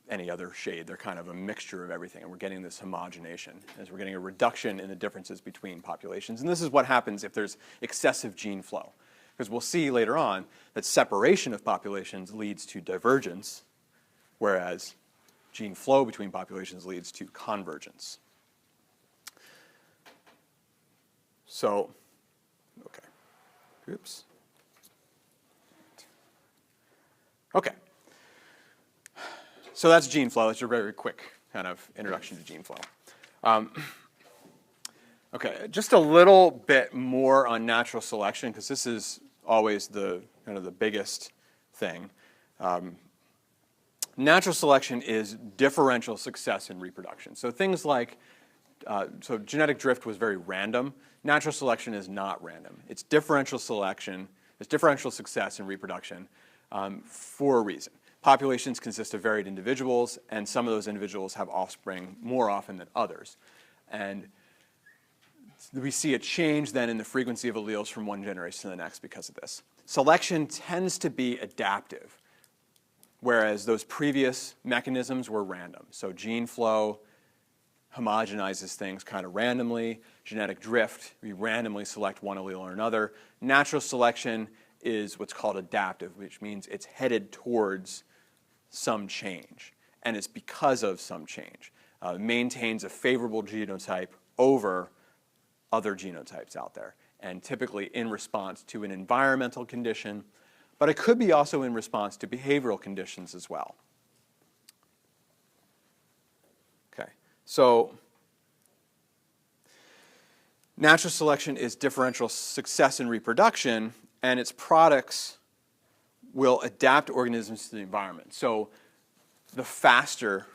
any other shade. They're kind of a mixture of everything, and we're getting this homogenation as we're getting a reduction in the differences between populations. And this is what happens if there's excessive gene flow, because we'll see later on that separation of populations leads to divergence, whereas gene flow between populations leads to convergence. So, okay, oops. Okay. So that's gene flow. That's a very quick kind of introduction to gene flow. Okay, just a little bit more on natural selection, because this is always the kind of the biggest thing. Natural selection is differential success in reproduction. So things like, so genetic drift was very random. Natural selection is not random. It's differential selection. It's differential success in reproduction for a reason. Populations consist of varied individuals, and some of those individuals have offspring more often than others. And we see a change then in the frequency of alleles from one generation to the next because of this. Selection tends to be adaptive, whereas those previous mechanisms were random. So gene flow homogenizes things kind of randomly. Genetic drift, we randomly select one allele or another. Natural selection is what's called adaptive, which means it's headed towards some change, and it's because of some change. Maintains a favorable genotype over other genotypes out there, and typically in response to an environmental condition, but it could be also in response to behavioral conditions as well. Okay, so natural selection is differential success in reproduction, and its products will adapt organisms to the environment. So the faster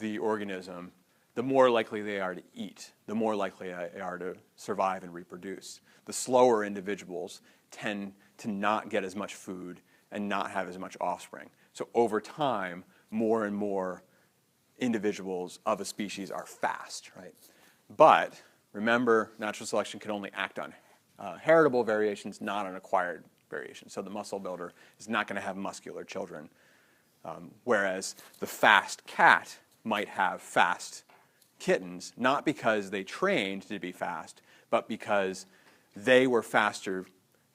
the organism, the more likely they are to eat, the more likely they are to survive and reproduce. The slower individuals tend to not get as much food and not have as much offspring. So over time, more and more individuals of a species are fast, right? But remember, natural selection can only act on heritable variations, not on acquired variations. So the muscle builder is not going to have muscular children, whereas the fast cat might have fast kittens, not because they trained to be fast, but because they were faster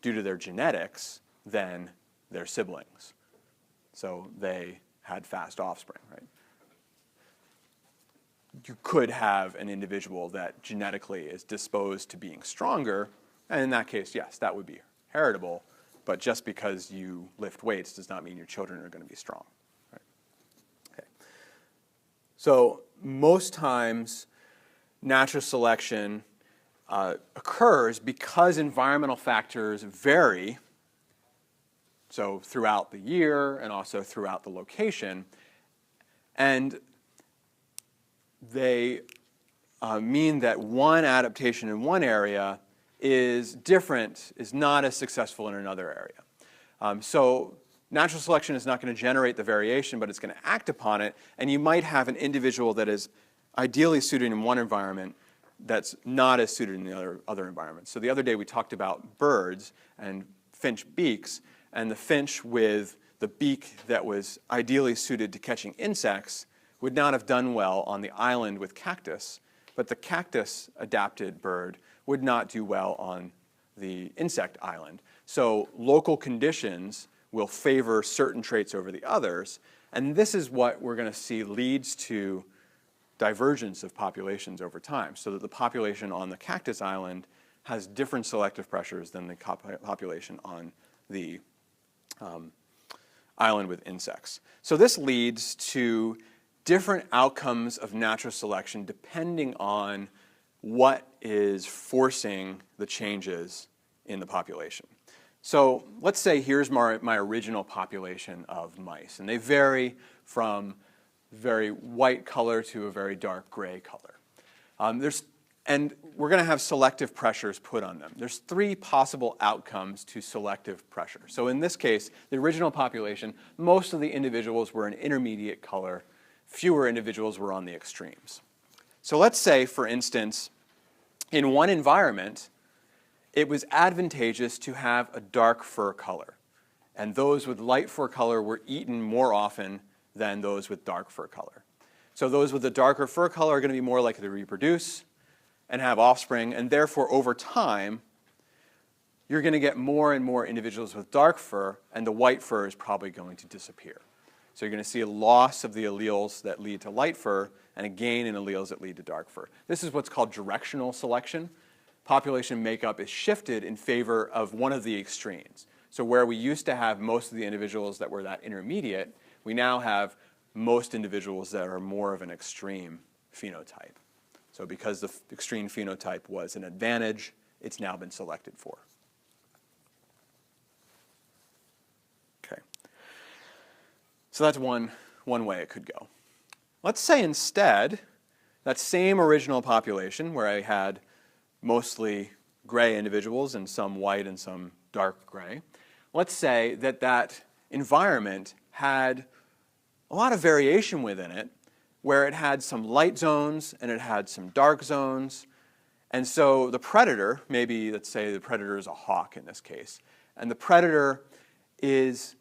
due to their genetics than their siblings. So they had fast offspring, right? You could have an individual that genetically is disposed to being stronger, and in that case, yes, that would be heritable, But just because you lift weights does not mean your children are going to be strong. Right? Okay. So most times, natural selection occurs because environmental factors vary, so throughout the year and also throughout the location, and they mean that one adaptation in one area is not as successful in another area. So natural selection is not going to generate the variation, but it's going to act upon it, and you might have an individual that is ideally suited in one environment that's not as suited in the other environments. So the other day we talked about birds and finch beaks, and the finch with the beak that was ideally suited to catching insects would not have done well on the island with cactus, but the cactus-adapted bird would not do well on the insect island. So local conditions will favor certain traits over the others, and this is what we're going to see leads to divergence of populations over time, so that the population on the cactus island has different selective pressures than the population on the island with insects. So this leads to different outcomes of natural selection depending on what is forcing the changes in the population. So let's say here's my original population of mice, and they vary from very white color to a very dark gray color. And we're going to have selective pressures put on them. There's three possible outcomes to selective pressure. So in this case, the original population, most of the individuals were an intermediate color. Fewer individuals were on the extremes. So let's say, for instance, in one environment, it was advantageous to have a dark fur color. And those with light fur color were eaten more often than those with dark fur color. So those with the darker fur color are going to be more likely to reproduce and have offspring, and therefore over time, you're going to get more and more individuals with dark fur, and the white fur is probably going to disappear. So you're going to see a loss of the alleles that lead to light fur and a gain in alleles that lead to dark fur. This is what's called directional selection. Population makeup is shifted in favor of one of the extremes. So where we used to have most of the individuals that were that intermediate, we now have most individuals that are more of an extreme phenotype. So because the extreme phenotype was an advantage, it's now been selected for. Okay. So that's one way it could go. Let's say instead, that same original population where I had mostly gray individuals and some white and some dark gray, let's say that that environment had a lot of variation within it, where it had some light zones and it had some dark zones. And so the predator, maybe let's say the predator is a hawk in this case, and the predator it's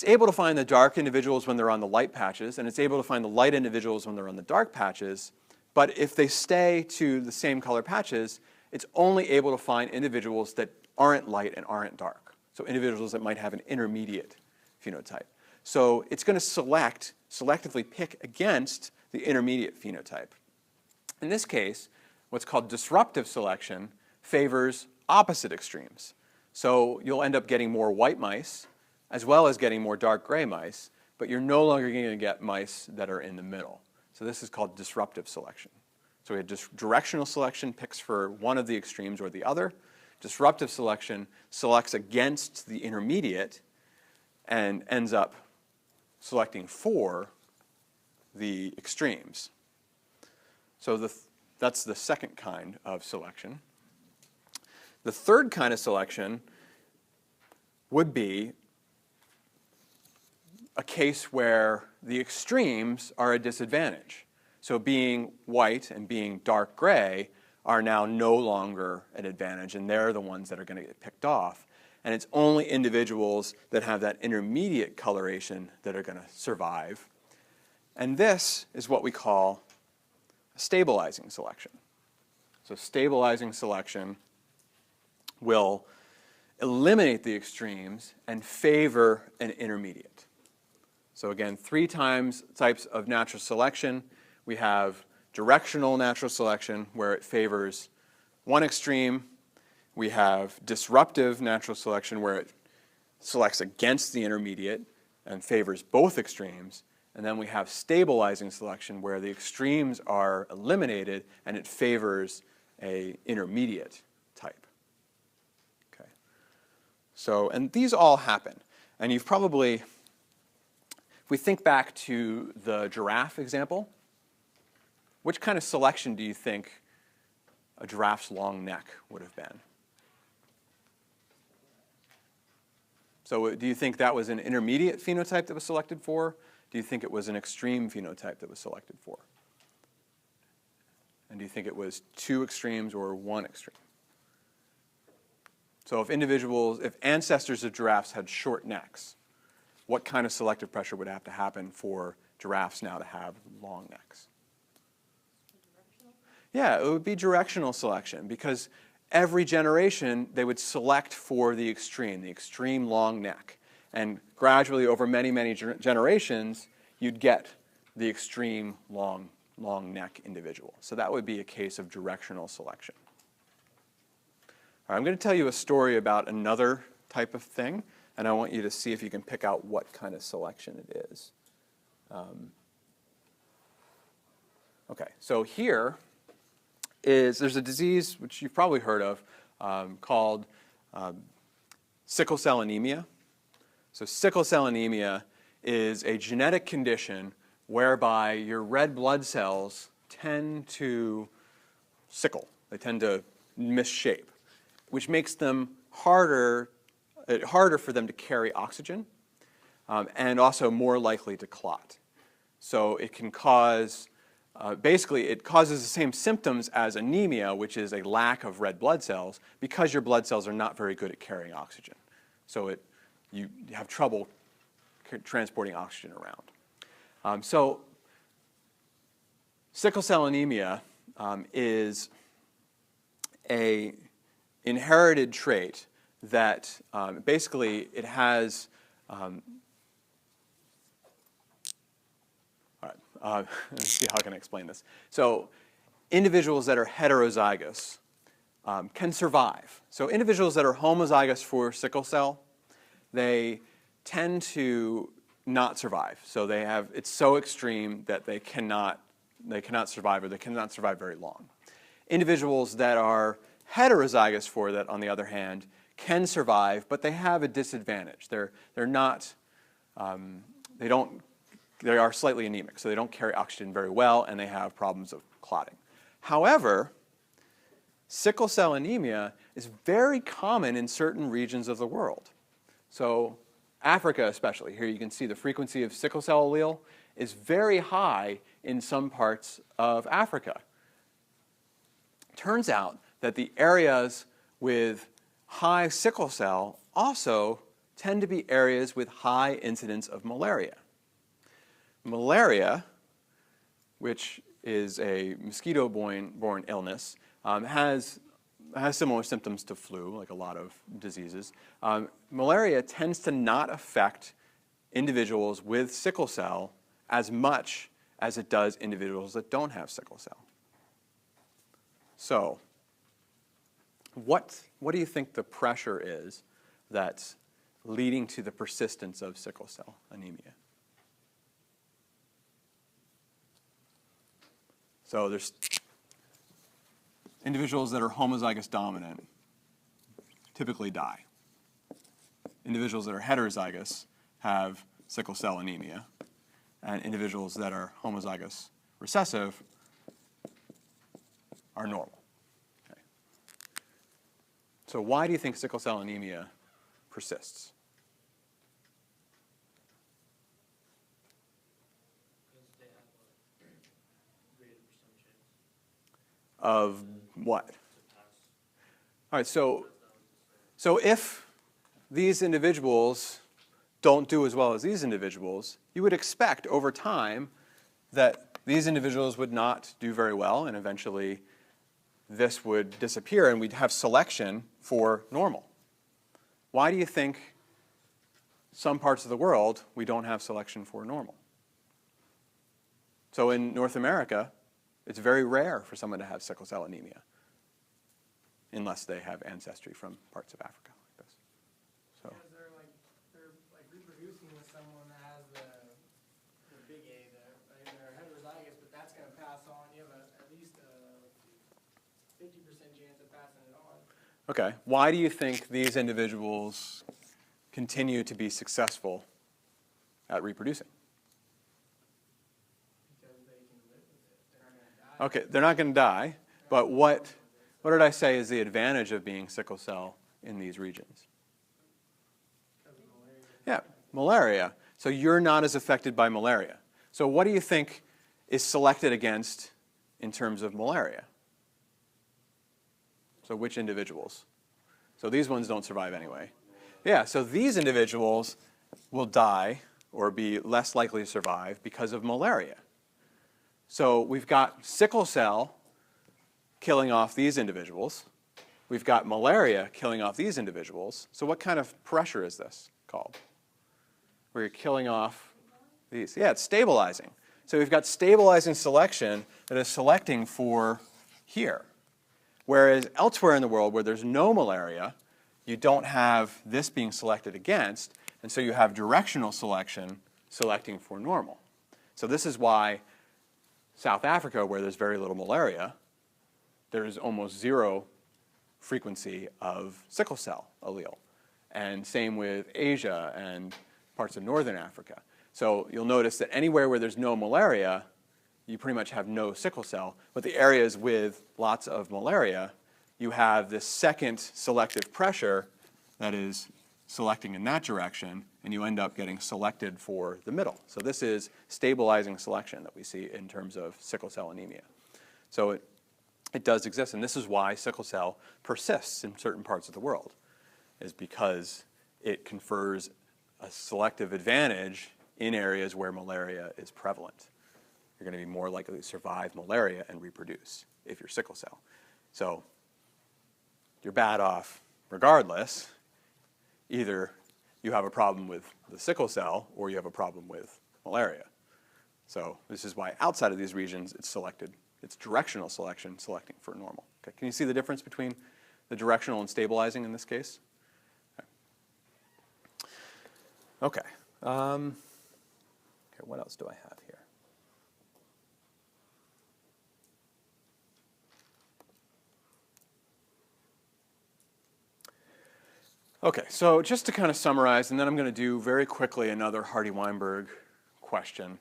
able to find the dark individuals when they're on the light patches, and it's able to find the light individuals when they're on the dark patches. But if they stay to the same color patches, it's only able to find individuals that aren't light and aren't dark. So individuals that might have an intermediate phenotype. So it's going to selectively pick against the intermediate phenotype. In this case, what's called disruptive selection favors opposite extremes. So you'll end up getting more white mice, as well as getting more dark gray mice, but you're no longer going to get mice that are in the middle. So this is called disruptive selection. So we had directional selection picks for one of the extremes or the other. Disruptive selection selects against the intermediate and ends up selecting for the extremes. So that's the second kind of selection. The third kind of selection would be a case where the extremes are a disadvantage. So being white and being dark gray are now no longer an advantage, and they're the ones that are going to get picked off. And it's only individuals that have that intermediate coloration that are going to survive. And this is what we call stabilizing selection. So stabilizing selection will eliminate the extremes and favor an intermediate. So again, three types of natural selection. We have directional natural selection, where it favors one extreme We have disruptive natural selection where it selects against the intermediate and favors both extremes. And then we have stabilizing selection where the extremes are eliminated and it favors a intermediate type. Okay. So, and these all happen. And you've probably, if we think back to the giraffe example, which kind of selection do you think a giraffe's long neck would have been? So do you think that was an intermediate phenotype that was selected for? Do you think it was an extreme phenotype that was selected for? And do you think it was two extremes or one extreme? So if ancestors of giraffes had short necks, what kind of selective pressure would have to happen for giraffes now to have long necks? Yeah, it would be directional selection because every generation they would select for the extreme long neck. And gradually over many, many generations, you'd get the extreme long neck individual. So that would be a case of directional selection. All right, I'm going to tell you a story about another type of thing, and I want you to see if you can pick out what kind of selection it is. Okay, so there's a disease which you've probably heard of called sickle cell anemia. So sickle cell anemia is a genetic condition whereby your red blood cells tend to sickle. They tend to misshape, which makes them harder for them to carry oxygen and also more likely to clot. So it can cause, basically it causes the same symptoms as anemia, which is a lack of red blood cells, because your blood cells are not very good at carrying oxygen. So you have trouble transporting oxygen around. So sickle cell anemia is a inherited trait that basically it has, let's see how I can explain this. So individuals that are heterozygous can survive. So individuals that are homozygous for sickle cell, they tend to not survive. So it's so extreme that they cannot survive, or they cannot survive very long. Individuals that are heterozygous for that, on the other hand, can survive, but they have a disadvantage. They are slightly anemic, so they don't carry oxygen very well, and they have problems of clotting. However, sickle cell anemia is very common in certain regions of the world. So Africa especially, here you can see the frequency of sickle cell allele is very high in some parts of Africa. Turns out that the areas with high sickle cell also tend to be areas with high incidence of malaria. Malaria, which is a mosquito-borne illness, has similar symptoms to flu, like a lot of diseases. Malaria tends to not affect individuals with sickle cell as much as it does individuals that don't have sickle cell. So, what do you think the pressure is that's leading to the persistence of sickle cell anemia? So there's individuals that are homozygous dominant typically die. Individuals that are heterozygous have sickle cell anemia, and individuals that are homozygous recessive are normal. Okay. So why do you think sickle cell anemia persists? Of what? All right, so if these individuals don't do as well as these individuals, you would expect over time that these individuals would not do very well, and eventually this would disappear and we'd have selection for normal. Why do you think some parts of the world we don't have selection for normal? So in North America, it's very rare for someone to have sickle cell anemia. unless they have ancestry from parts of Africa like this. So. Because they're reproducing with someone that has the big A there, right? They're heterozygous, but that's going to pass on. You have at least a 50% chance of passing it on. Okay, why do you think these individuals continue to be successful at reproducing? Because they can live with it. They're not going to die. Okay, they're not going to die, but what did I say is the advantage of being sickle cell in these regions? Because of malaria. Yeah, malaria. So you're not as affected by malaria. So what do you think is selected against in terms of malaria? So which individuals? So these ones don't survive anyway. Yeah, so these individuals will die or be less likely to survive because of malaria. So we've got sickle cell killing off these individuals. We've got malaria killing off these individuals. So what kind of pressure is this called? Where you're killing off these. Yeah, it's stabilizing. So we've got stabilizing selection that is selecting for here. Whereas elsewhere in the world where there's no malaria, you don't have this being selected against, and so you have directional selection selecting for normal. So this is why South Africa, where there's very little malaria, there's almost zero frequency of sickle cell allele. And same with Asia and parts of northern Africa. So you'll notice that anywhere where there's no malaria, you pretty much have no sickle cell. But the areas with lots of malaria, you have this second selective pressure that is selecting in that direction, and you end up getting selected for the middle. So this is stabilizing selection that we see in terms of sickle cell anemia. So it does exist, and this is why sickle cell persists in certain parts of the world, is because it confers a selective advantage in areas where malaria is prevalent. You're going to be more likely to survive malaria and reproduce if you're sickle cell. So you're bad off regardless. Either you have a problem with the sickle cell or you have a problem with malaria. So this is why outside of these regions it's selected. It's directional selection selecting for normal. Okay. Can you see the difference between the directional and stabilizing in this case? Okay. Okay, what else do I have here? Okay, so just to kind of summarize, and then I'm going to do very quickly another Hardy-Weinberg question.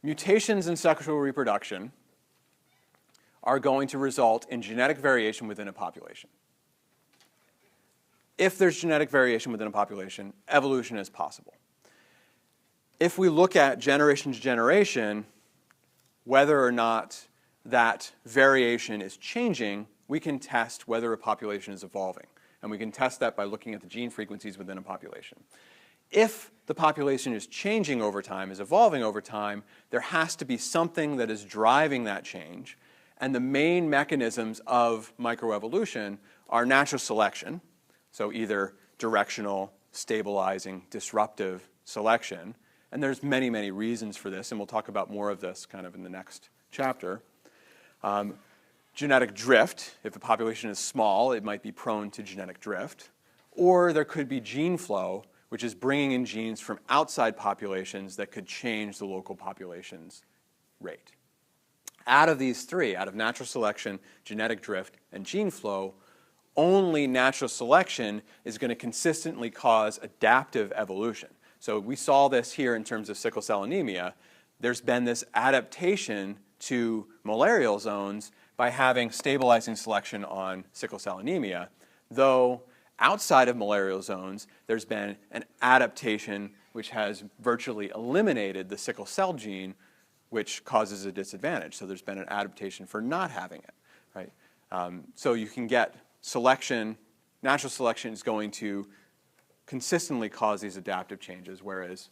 Mutations in sexual reproduction are going to result in genetic variation within a population. If there's genetic variation within a population, evolution is possible. If we look at generation to generation, whether or not that variation is changing, we can test whether a population is evolving. And we can test that by looking at the gene frequencies within a population. If the population is changing over time, is evolving over time, there has to be something that is driving that change. And the main mechanisms of microevolution are natural selection, so either directional, stabilizing, disruptive selection. And there's many, many reasons for this, and we'll talk about more of this kind of in the next chapter. Genetic drift. If the population is small, it might be prone to genetic drift. Or there could be gene flow, which is bringing in genes from outside populations that could change the local population's rate. Out of these three, out of natural selection, genetic drift, and gene flow, only natural selection is going to consistently cause adaptive evolution. So we saw this here in terms of sickle cell anemia. There's been this adaptation to malarial zones by having stabilizing selection on sickle cell anemia, though outside of malarial zones, there's been an adaptation which has virtually eliminated the sickle cell gene, which causes a disadvantage. So there's been an adaptation for not having it, right? So you can get selection, natural selection is going to consistently cause these adaptive changes, whereas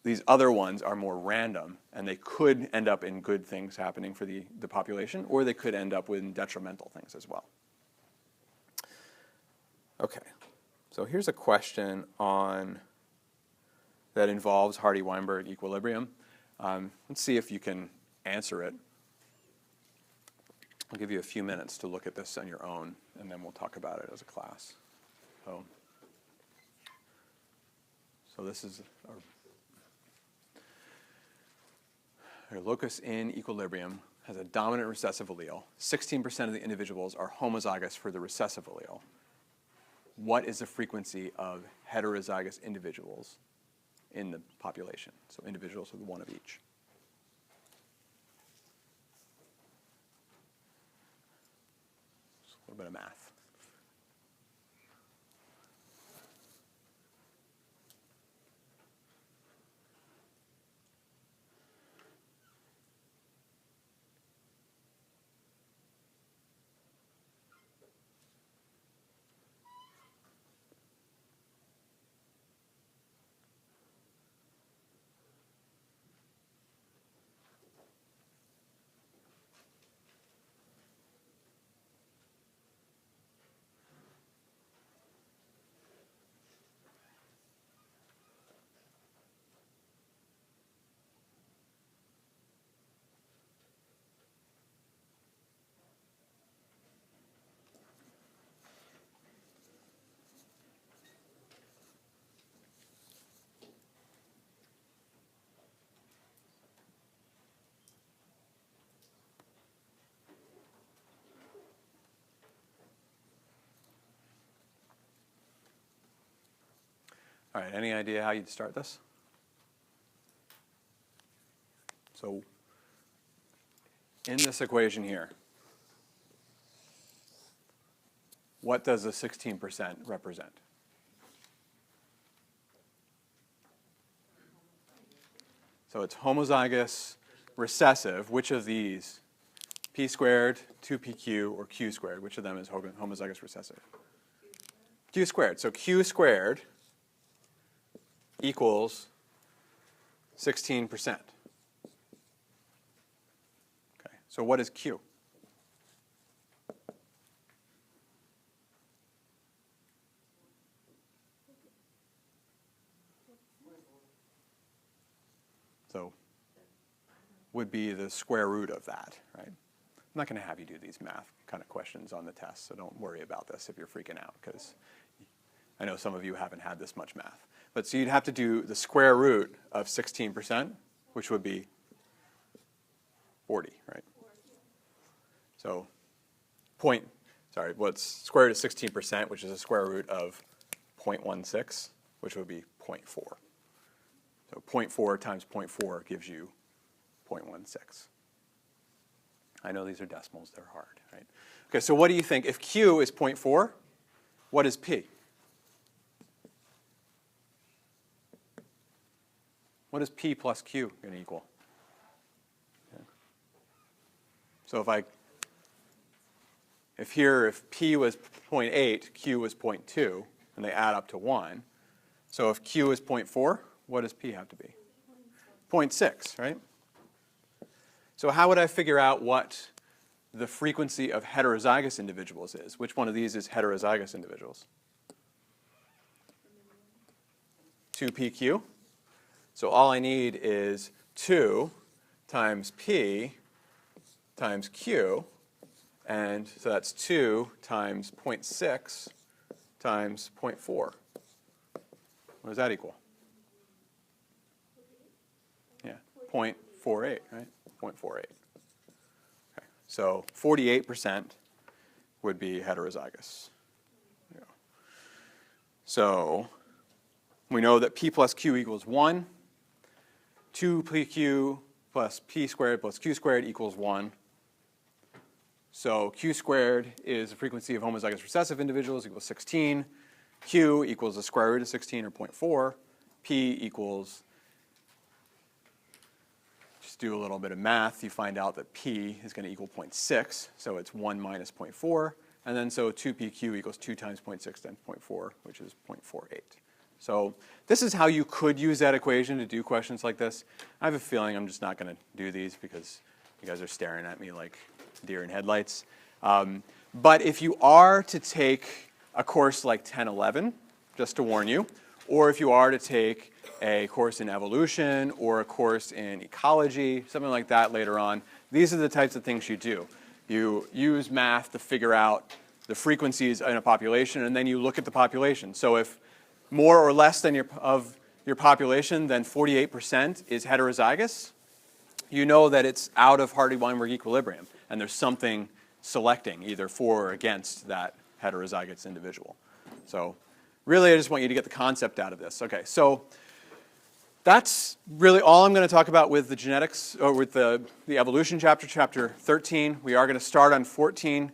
these other ones are more random, and they could end up in good things happening for the population, or they could end up with detrimental things as well. Okay, so here's a question that involves Hardy-Weinberg equilibrium. Let's see if you can answer it. I'll give you a few minutes to look at this on your own, and then we'll talk about it as a class. So this is our locus in equilibrium has a dominant recessive allele. 16% of the individuals are homozygous for the recessive allele. What is the frequency of heterozygous individuals in the population? So individuals with one of each. Just a little bit of math. All right, any idea how you'd start this? So in this equation here, what does the 16% represent? So it's homozygous, recessive. Which of these? P squared, 2pq, or q squared? Which of them is homozygous recessive? Q squared. So q squared equals 16%. Okay, so what is Q? So would be the square root of that, right? I'm not going to have you do these math kind of questions on the test, so don't worry about this if you're freaking out, because I know some of you haven't had this much math. But so you'd have to do the square root of 16%, which would be 40, right? So what's square root of 16%, which is a square root of 0.16, which would be 0.4. So 0.4 times 0.4 gives you 0.16. I know these are decimals, they're hard, right? Okay, so what do you think? If Q is 0.4, what is P? What is P plus Q going to equal? Okay. So if P was 0.8, Q was 0.2, and they add up to 1, so if Q is 0.4, what does P have to be? 0.6, right? So how would I figure out what the frequency of heterozygous individuals is? Which one of these is heterozygous individuals? 2pq. So all I need is 2 times P times Q, and so that's 2 times 0.6 times 0.4. What does that equal? Yeah, 0.48, right? 0.48. Okay. So 48% would be heterozygous. Yeah. So we know that P plus Q equals 1. 2pq plus P squared plus Q squared equals 1. So Q squared is the frequency of homozygous recessive individuals equals 16. Q equals the square root of 16, or 0.4. P equals, just do a little bit of math, you find out that P is going to equal 0.6, so it's 1 minus 0.4. And then so 2pq equals 2 times 0.6 times 0.4, which is 0.48. So this is how you could use that equation to do questions like this. I have a feeling I'm just not going to do these because you guys are staring at me like deer in headlights. But if you are to take a course like 1011, just to warn you, or if you are to take a course in evolution or a course in ecology, something like that later on, these are the types of things you do. You use math to figure out the frequencies in a population, and then you look at the population. So if more or less than of your population than 48% is heterozygous, you know that it's out of Hardy-Weinberg equilibrium, and there's something selecting either for or against that heterozygous individual. So really, I just want you to get the concept out of this. Okay, so that's really all I'm going to talk about with the genetics, or with the evolution chapter, chapter 13. We are going to start on 14